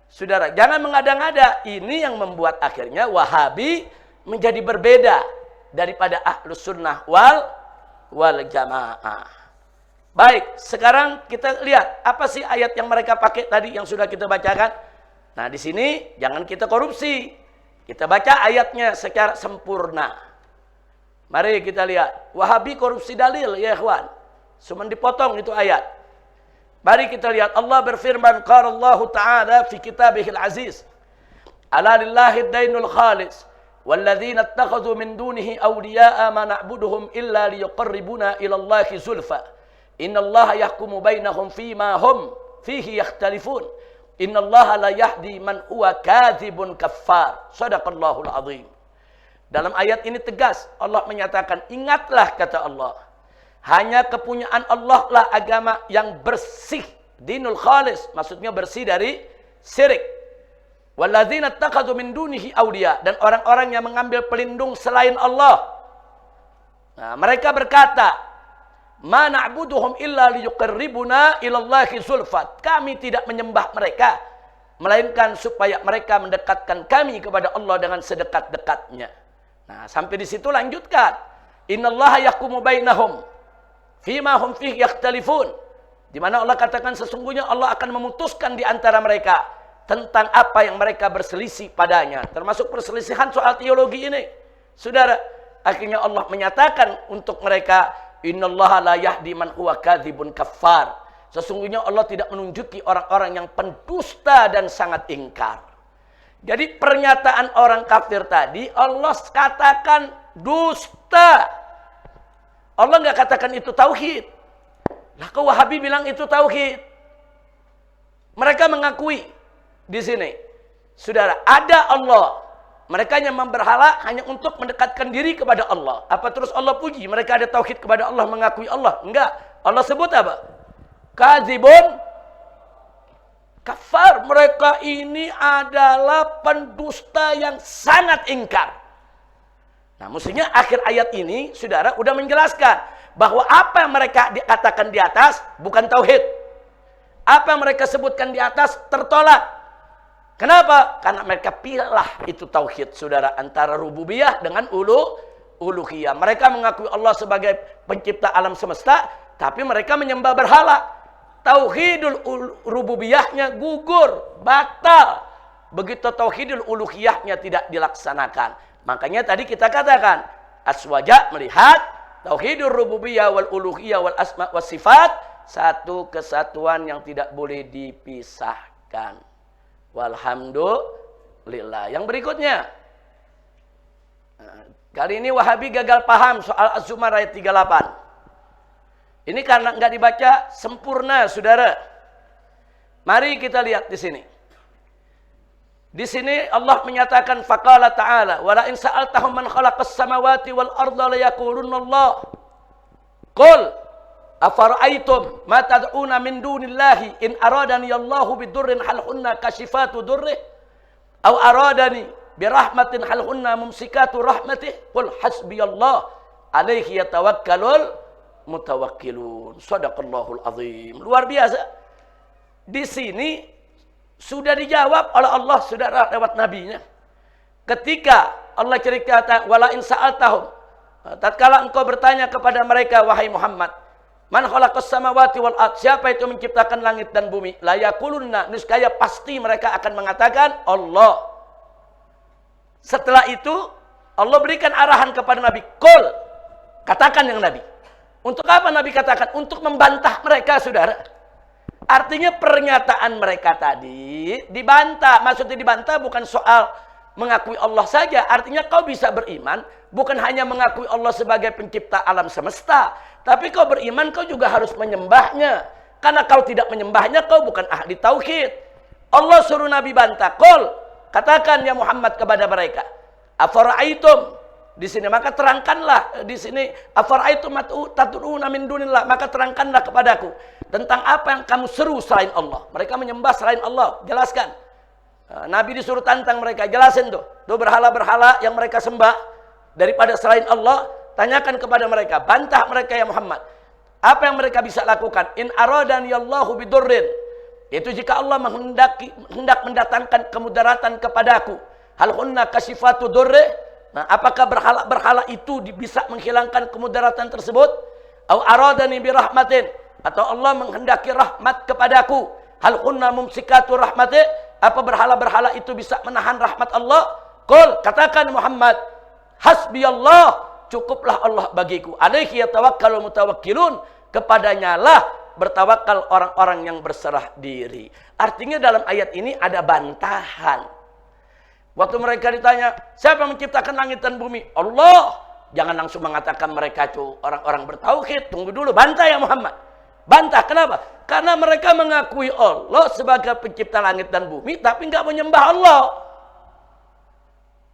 Saudara, jangan mengada-ngada. Ini yang membuat akhirnya Wahabi menjadi berbeda daripada Ahlus Sunnah wal Jamaah. Baik, sekarang kita lihat apa sih ayat yang mereka pakai tadi yang sudah kita bacakan. Nah, di sini jangan kita korupsi. Kita baca ayatnya secara sempurna. Mari kita lihat. Wahabi korupsi dalil, ya ikhwan. Cuma dipotong itu ayat. Mari kita lihat. Allah berfirman, qala Allah Ta'ala fi kitabihil aziz. Ala lillahi ad-dainul khalis. Walladzina ittakhadhu min dunihi awliya'a ma na'buduhum illa liyuqarribuna ila Allahi zulfa. Inna Allah yahkumu bainahum fima hum fihi yakhtalifun. Inna Allah la yahdi man huwa kadzibun kaffar. Shadaqallahul azim. Dalam ayat ini tegas Allah menyatakan, ingatlah kata Allah, hanya kepunyaan Allah lah agama yang bersih, dinul khalis, maksudnya bersih dari syirik. Walladzina ittakhadhu min dunihi awliya, dan orang-orang yang mengambil pelindung selain Allah. Nah, mereka berkata, ma na'buduhum illa liyuqarribuna ilallahi zulfat. Kami tidak menyembah mereka melainkan supaya mereka mendekatkan kami kepada Allah dengan sedekat-dekatnya. Nah, sampai di situ lanjutkan. Innallaha yahkumu bainahum fima hum fihi yakhtalifun. Di mana Allah katakan sesungguhnya Allah akan memutuskan di antara mereka tentang apa yang mereka berselisih padanya. Termasuk perselisihan soal teologi ini. Saudara, Akhirnya Allah menyatakan untuk mereka, innallaha la yahdi man huwa kadzibun kafar. Sesungguhnya Allah tidak menunjuki orang-orang yang pendusta dan sangat ingkar. Jadi pernyataan orang kafir tadi Allah katakan dusta. Allah nggak katakan itu tauhid. Lah kok Wahabi bilang itu tauhid? Mereka mengakui di sini, saudara, ada Allah. Mereka yang berhala hanya untuk mendekatkan diri kepada Allah. Apa terus Allah puji mereka ada tauhid kepada Allah, mengakui Allah? Enggak. Allah sebut apa? Kadzibun kafar. Mereka ini adalah pendusta yang sangat ingkar. Nah, mestinya akhir ayat ini, saudara, udah menjelaskan bahwa apa yang mereka dikatakan di atas bukan tauhid. Apa yang mereka sebutkan di atas tertolak. Kenapa? Karena mereka pilih itu tauhid, saudara, antara rububiyah dengan uluhiyah. Mereka mengakui Allah sebagai pencipta alam semesta, tapi mereka menyembah berhala. Tauhidul rububiyahnya gugur, batal. Begitu tauhidul uluhiyahnya tidak dilaksanakan. Makanya tadi kita katakan, Aswaja melihat tauhidul rububiyah wal uluhiyah wal asma was sifat satu kesatuan yang tidak boleh dipisahkan. Walhamdulillah. Yang berikutnya, kali ini Wahabi gagal paham soal Az-Zumar ayat 38. Ini karena nggak dibaca sempurna, saudara. Mari kita lihat di sini. Di sini Allah menyatakan faqala ta'ala wala in sa'altahum man khalaqas samawati wal arda la yaqulunna Allah. Qul afara'aytum ma tad'una min dunillahi in aradani Allahu bidurrin hal hunna kashifatu durrih aw aradani birahmatin hal hunna mumsikatu rahmatih qul hasbiyallah alaihi yatawakkalul mutawakkilun. Shadaqallahul azim. Luar biasa. Di sini sudah dijawab oleh Allah, saudara, lewat nabinya. Ketika Allah cerita wala in sa'altahum, tatkala engkau bertanya kepada mereka, wahai Muhammad, man khalaqas samawati wal ard, siapa itu menciptakan langit dan bumi? La yaqulunna, niscaya pasti mereka akan mengatakan Allah. Setelah itu Allah berikan arahan kepada Nabi, qul, katakan yang Nabi. Untuk apa Nabi katakan? Untuk membantah mereka, saudara. Artinya pernyataan mereka tadi dibantah. Maksudnya dibantah bukan soal mengakui Allah saja. Artinya kau bisa beriman bukan hanya mengakui Allah sebagai pencipta alam semesta, tapi kau beriman kau juga harus menyembahnya. Karena kau tidak menyembahnya, kau bukan ahli tauhid. Allah suruh Nabi bantah. Qul, katakan ya Muhammad kepada mereka, afara'aitum, di sini maka terangkanlah, di sini afara'aitum tad'una min dunillah, maka terangkanlah kepadaku tentang apa yang kamu seru selain Allah. Mereka menyembah selain Allah. Jelaskan. Nabi disuruh tantang mereka, jelasin tuh berhala-berhala yang mereka sembah daripada selain Allah. Tanyakan kepada mereka, bantah mereka ya Muhammad. Apa yang mereka bisa lakukan? In aradani Allahu bidurrin, itu jika Allah hendak mendatangkan kemudaratan kepadaku. Hal hunna kashifatu durri. Nah, apakah berhala itu bisa menghilangkan kemudaratan tersebut? Au aradani birahmatin, atau Allah menghendaki rahmat kepadaku. Hal hunna mumsikatu rahmati, apa berhala-berhala itu bisa menahan rahmat Allah? Qul, katakan Muhammad, hasbiyallah, cukuplah Allah bagiku. Alaihi yatawakkalul mutawakkilun, kepadanya lah bertawakal orang-orang yang berserah diri. Artinya dalam ayat ini ada bantahan. Waktu mereka ditanya, siapa yang menciptakan langit dan bumi? Allah. Jangan langsung mengatakan mereka itu orang-orang bertauhid. Tunggu dulu, bantah ya Muhammad. Bantah, kenapa? Karena mereka mengakui Allah sebagai pencipta langit dan bumi, tapi nggak menyembah Allah.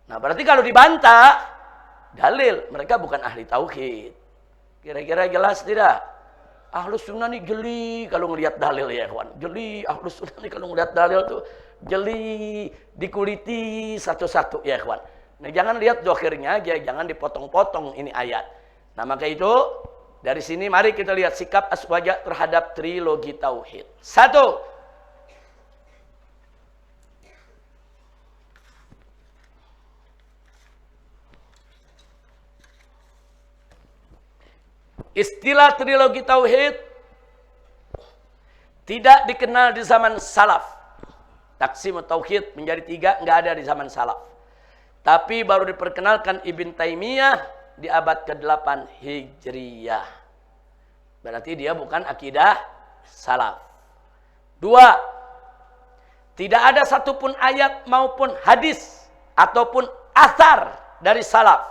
Nah, berarti kalau dibantah, dalil mereka bukan ahli tauhid. Kira-kira jelas tidak? Ahlus sunnah nih jeli kalau ngelihat dalil ya kawan. Jeli, ahlus sunnah nih kalau ngelihat dalil tuh jeli, dikuliti satu-satu ya kawan. Nah, jangan lihat dohirnya aja, jangan dipotong-potong ini ayat. Nah, maka itu dari sini mari kita lihat sikap Aswaja terhadap trilogi tauhid. Satu, istilah trilogi tauhid tidak dikenal di zaman salaf. Taksim tauhid menjadi tiga, nggak ada di zaman salaf. Tapi baru diperkenalkan Ibn Taimiyah di abad ke-8 Hijriyah. Berarti dia bukan akidah salaf. 2. Tidak ada satupun ayat maupun hadis ataupun asar dari salaf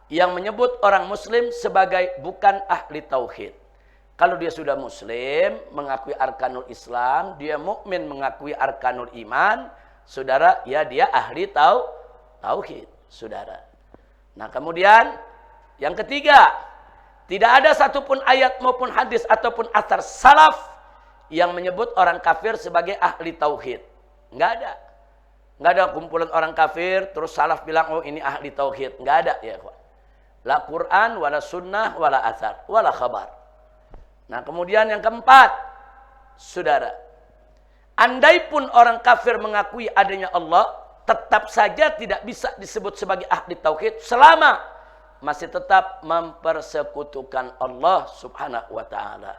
yang menyebut orang muslim sebagai bukan ahli tauhid. Kalau dia sudah muslim, mengakui arkanul Islam, dia mukmin mengakui arkanul iman, saudara, ya dia ahli tauhid, saudara. Nah, kemudian yang ketiga, tidak ada satupun ayat maupun hadis ataupun asar salaf yang menyebut orang kafir sebagai ahli tauhid. Enggak ada. Enggak ada kumpulan orang kafir terus salaf bilang oh ini ahli tauhid. Enggak ada ya, ikhwan. La Quran wala sunnah wala athar wala khabar. Nah, kemudian yang keempat, saudara, andai pun orang kafir mengakui adanya Allah, tetap saja tidak bisa disebut sebagai ahli tauhid selama masih tetap mempersekutukan Allah Subhanahu wa taala.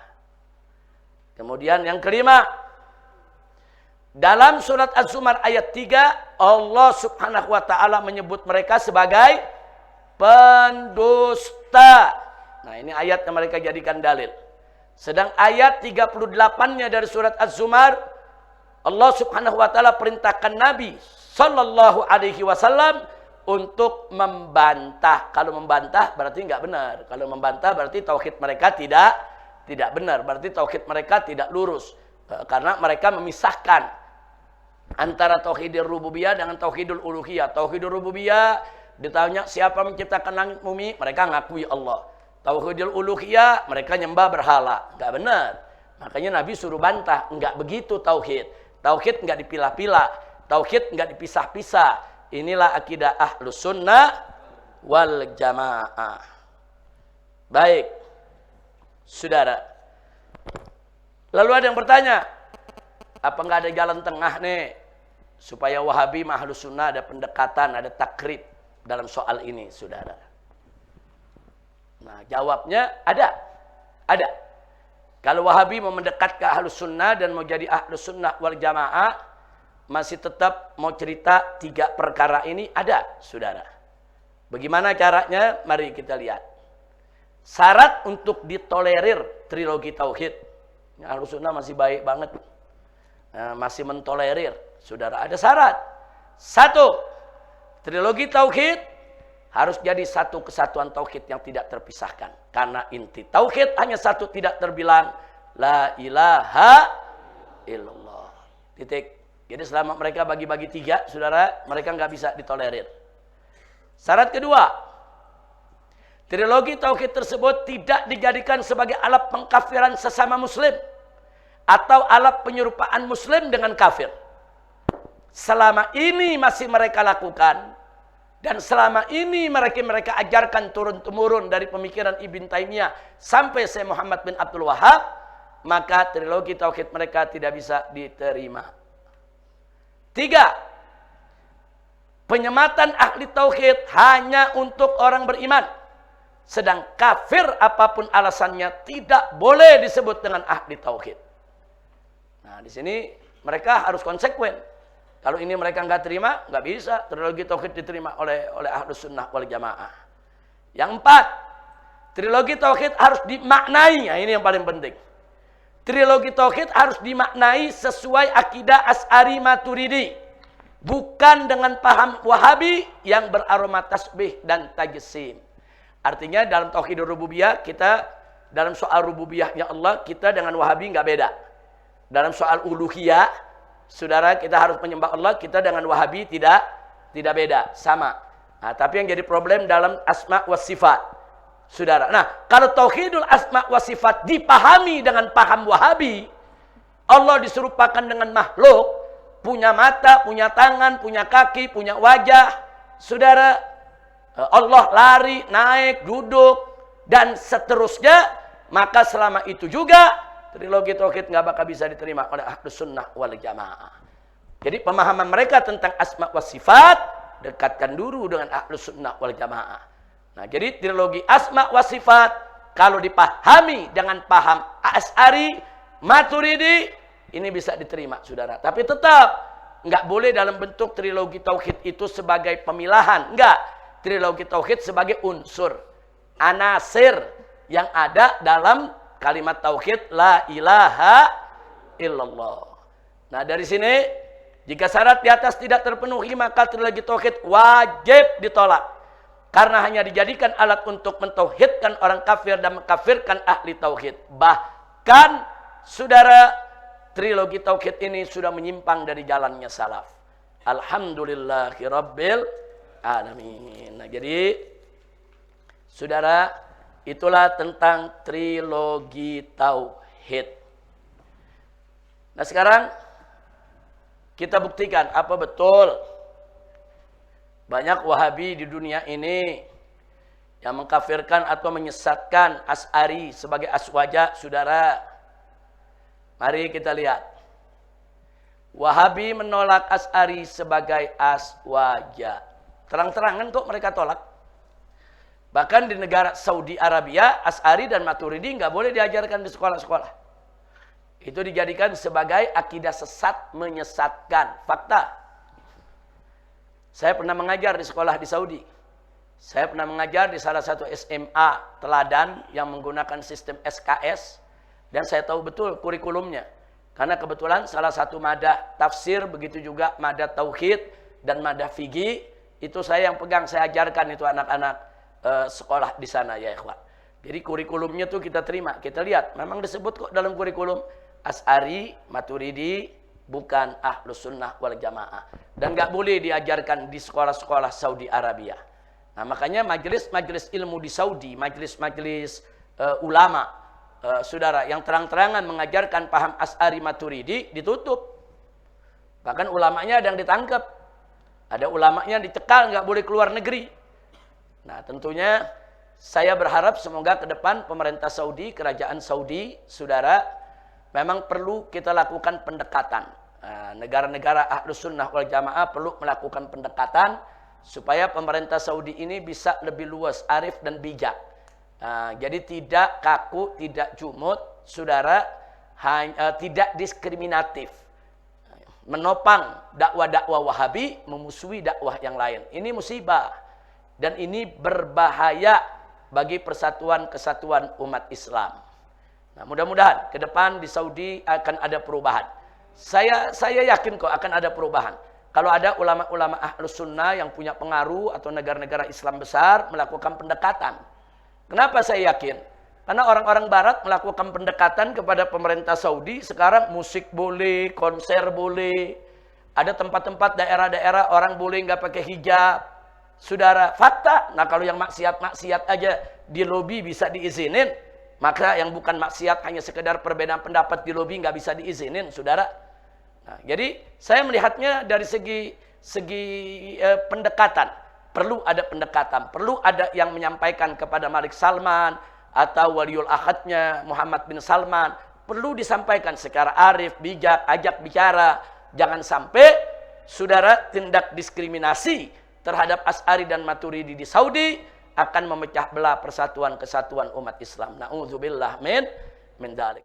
Kemudian yang kelima, dalam surat Az-Zumar ayat 3, Allah Subhanahu wa taala menyebut mereka sebagai pendusta. Nah, ini ayat yang mereka jadikan dalil. Sedang ayat 38-nya dari surat Az-Zumar, Allah Subhanahu wa taala perintahkan Nabi sallallahu alaihi wasallam untuk membantah. Kalau membantah berarti enggak benar. Kalau membantah berarti tauhid mereka tidak benar. Berarti tauhid mereka tidak lurus. Karena mereka memisahkan antara tauhidul rububiyah dengan tauhidul uluhiyah. Tauhidul rububiyah ditanya siapa menciptakan langit bumi, mereka ngakui Allah. Tauhidul uluhiyah mereka nyembah berhala. Enggak benar. Makanya Nabi suruh bantah, enggak begitu tauhid. Tauhid enggak dipilah-pilah, tauhid enggak dipisah-pisah. Inilah akidah Ahlus Sunnah wal Jamaah. Baik, saudara. Lalu ada yang bertanya, apa enggak ada jalan tengah nih supaya Wahabi sama Ahlus Sunnah ada pendekatan, ada takrib dalam soal ini, saudara? Nah, jawabnya ada. Ada. Kalau Wahabi mau mendekat ke Ahlus Sunnah dan mau jadi Ahlus Sunnah wal Jamaah, masih tetap mau cerita 3 perkara ini, ada, saudara. Bagaimana caranya? Mari kita lihat. Syarat untuk ditolerir trilogi tauhid. Ahlus Sunnah masih baik banget. Masih mentolerir, saudara. Ada syarat. 1. Trilogi tauhid harus jadi satu kesatuan tauhid yang tidak terpisahkan. Karena inti tauhid hanya satu, tidak terbilang. La ilaha illallah. Titik. Jadi selama mereka bagi-bagi 3, saudara, mereka nggak bisa ditolerir. Syarat kedua, trilogi tauhid tersebut tidak dijadikan sebagai alat pengkafiran sesama muslim atau alat penyerupaan muslim dengan kafir. Selama ini masih mereka lakukan dan selama ini mereka ajarkan turun-temurun dari pemikiran Ibn Taimiyah sampai Syekh Muhammad bin Abdul Wahab, maka trilogi tauhid mereka tidak bisa diterima. 3. Penyematan ahli tauhid hanya untuk orang beriman. Sedang kafir apapun alasannya tidak boleh disebut dengan ahli tauhid. Nah, di sini mereka harus konsekuen. Kalau ini mereka nggak terima, nggak bisa trilogi tauhid diterima oleh Ahlus Sunnah wal Jamaah. Yang 4, trilogi tauhid harus dimaknai. Nah, ini yang paling penting. Trilogi tauhid harus dimaknai sesuai akidah Asy'ari Maturidi, bukan dengan paham Wahabi yang beraroma tasbih dan tajsim. Artinya dalam tauhid rububiyah kita, dalam soal rububiyahnya Allah, kita dengan Wahabi nggak beda. Dalam soal uluhiyah, saudara, kita harus menyembah Allah, kita dengan Wahabi tidak beda, sama. Nah, tapi yang jadi problem dalam asma wa sifat, saudara. Nah, kalau tauhidul asma wa sifat dipahami dengan paham Wahabi, Allah diserupakan dengan makhluk, punya mata, punya tangan, punya kaki, punya wajah, saudara. Allah lari, naik, duduk, dan seterusnya. Maka selama itu juga trilogi tauhid nggak bakal bisa diterima oleh Ahlus Sunnah wal Jamaah. Jadi pemahaman mereka tentang asma wa sifat dekatkan dulu dengan Ahlus Sunnah wal Jamaah. Nah, jadi trilogi asma wa sifat kalau dipahami dengan paham Asy'ari Maturidi ini bisa diterima, saudara. Tapi tetap nggak boleh dalam bentuk trilogi tauhid itu sebagai pemilahan, enggak. Trilogi tauhid sebagai unsur. anasir yang ada dalam kalimat tauhid la ilaha illallah. Nah, dari sini jika syarat di atas tidak terpenuhi, maka trilogi tauhid wajib ditolak. Karena hanya dijadikan alat untuk mentauhidkan orang kafir dan mengkafirkan ahli tauhid. Bahkan saudara, trilogi tauhid ini sudah menyimpang dari jalannya salaf. Alhamdulillahirabbil alamin. Nah, jadi saudara, itulah tentang trilogi tauhid. Nah, sekarang kita buktikan apa betul banyak Wahabi di dunia ini yang mengkafirkan atau menyesatkan Asy'ari sebagai aswaja, saudara. Mari kita lihat. Wahabi menolak Asy'ari sebagai aswaja. Terang-terangan kok mereka tolak. Bahkan di negara Saudi Arabia, Asy'ari dan Maturidi nggak boleh diajarkan di sekolah-sekolah. Itu dijadikan sebagai akidah sesat, menyesatkan. Fakta. Saya pernah mengajar di sekolah di Saudi. Saya pernah mengajar di salah satu SMA teladan yang menggunakan sistem SKS. Dan saya tahu betul kurikulumnya. Karena kebetulan salah satu mada tafsir, begitu juga mada tauhid dan mada fikih, itu saya yang pegang, saya ajarkan itu anak-anak sekolah di sana, ya ikhwan. Jadi kurikulumnya tuh kita terima, kita lihat, memang disebut kok dalam kurikulum Asy'ari, Maturidi bukan Ahlus Sunnah wal Jamaah, dan nggak boleh diajarkan di sekolah-sekolah Saudi Arabia. Nah, makanya majelis-majelis ilmu di Saudi, majelis-majelis ulama, saudara, yang terang-terangan mengajarkan paham Asy'ari Maturidi ditutup. Bahkan ulamanya ada yang ditangkap, ada ulamanya dicekal, nggak boleh keluar negeri. Nah, tentunya saya berharap semoga ke depan pemerintah Saudi, kerajaan Saudi, saudara, memang perlu kita lakukan pendekatan. Negara-negara Ahlus Sunnah wal Jamaah perlu melakukan pendekatan supaya pemerintah Saudi ini bisa lebih luas, arif dan bijak. Jadi tidak kaku, tidak jumut, saudara, tidak diskriminatif. Menopang dakwah-dakwah Wahabi, memusuhi dakwah yang lain. Ini musibah. Dan ini berbahaya bagi persatuan kesatuan umat Islam. Nah, mudah-mudahan ke depan di Saudi akan ada perubahan. Saya yakin kok akan ada perubahan. Kalau ada ulama-ulama Ahlus Sunnah yang punya pengaruh atau negara-negara Islam besar melakukan pendekatan. Kenapa saya yakin? Karena orang-orang barat melakukan pendekatan kepada pemerintah Saudi. Sekarang musik boleh, konser boleh. Ada tempat-tempat daerah-daerah orang boleh nggak pakai hijab. Saudara, fakta. Nah, kalau yang maksiat-maksiat aja di lobi bisa diizinin, maka yang bukan maksiat hanya sekedar perbedaan pendapat di lobi nggak bisa diizinin, saudara. Nah, jadi saya melihatnya dari segi pendekatan. Perlu ada pendekatan, perlu ada yang menyampaikan kepada Malik Salman atau waliul ahadnya Muhammad bin Salman. Perlu disampaikan secara arif, bijak, ajak bicara. Jangan sampai saudara tindak diskriminasi terhadap Asy'ari dan Maturidi di Saudi akan memecah belah persatuan kesatuan umat Islam. Na'udzubillah min dzalik.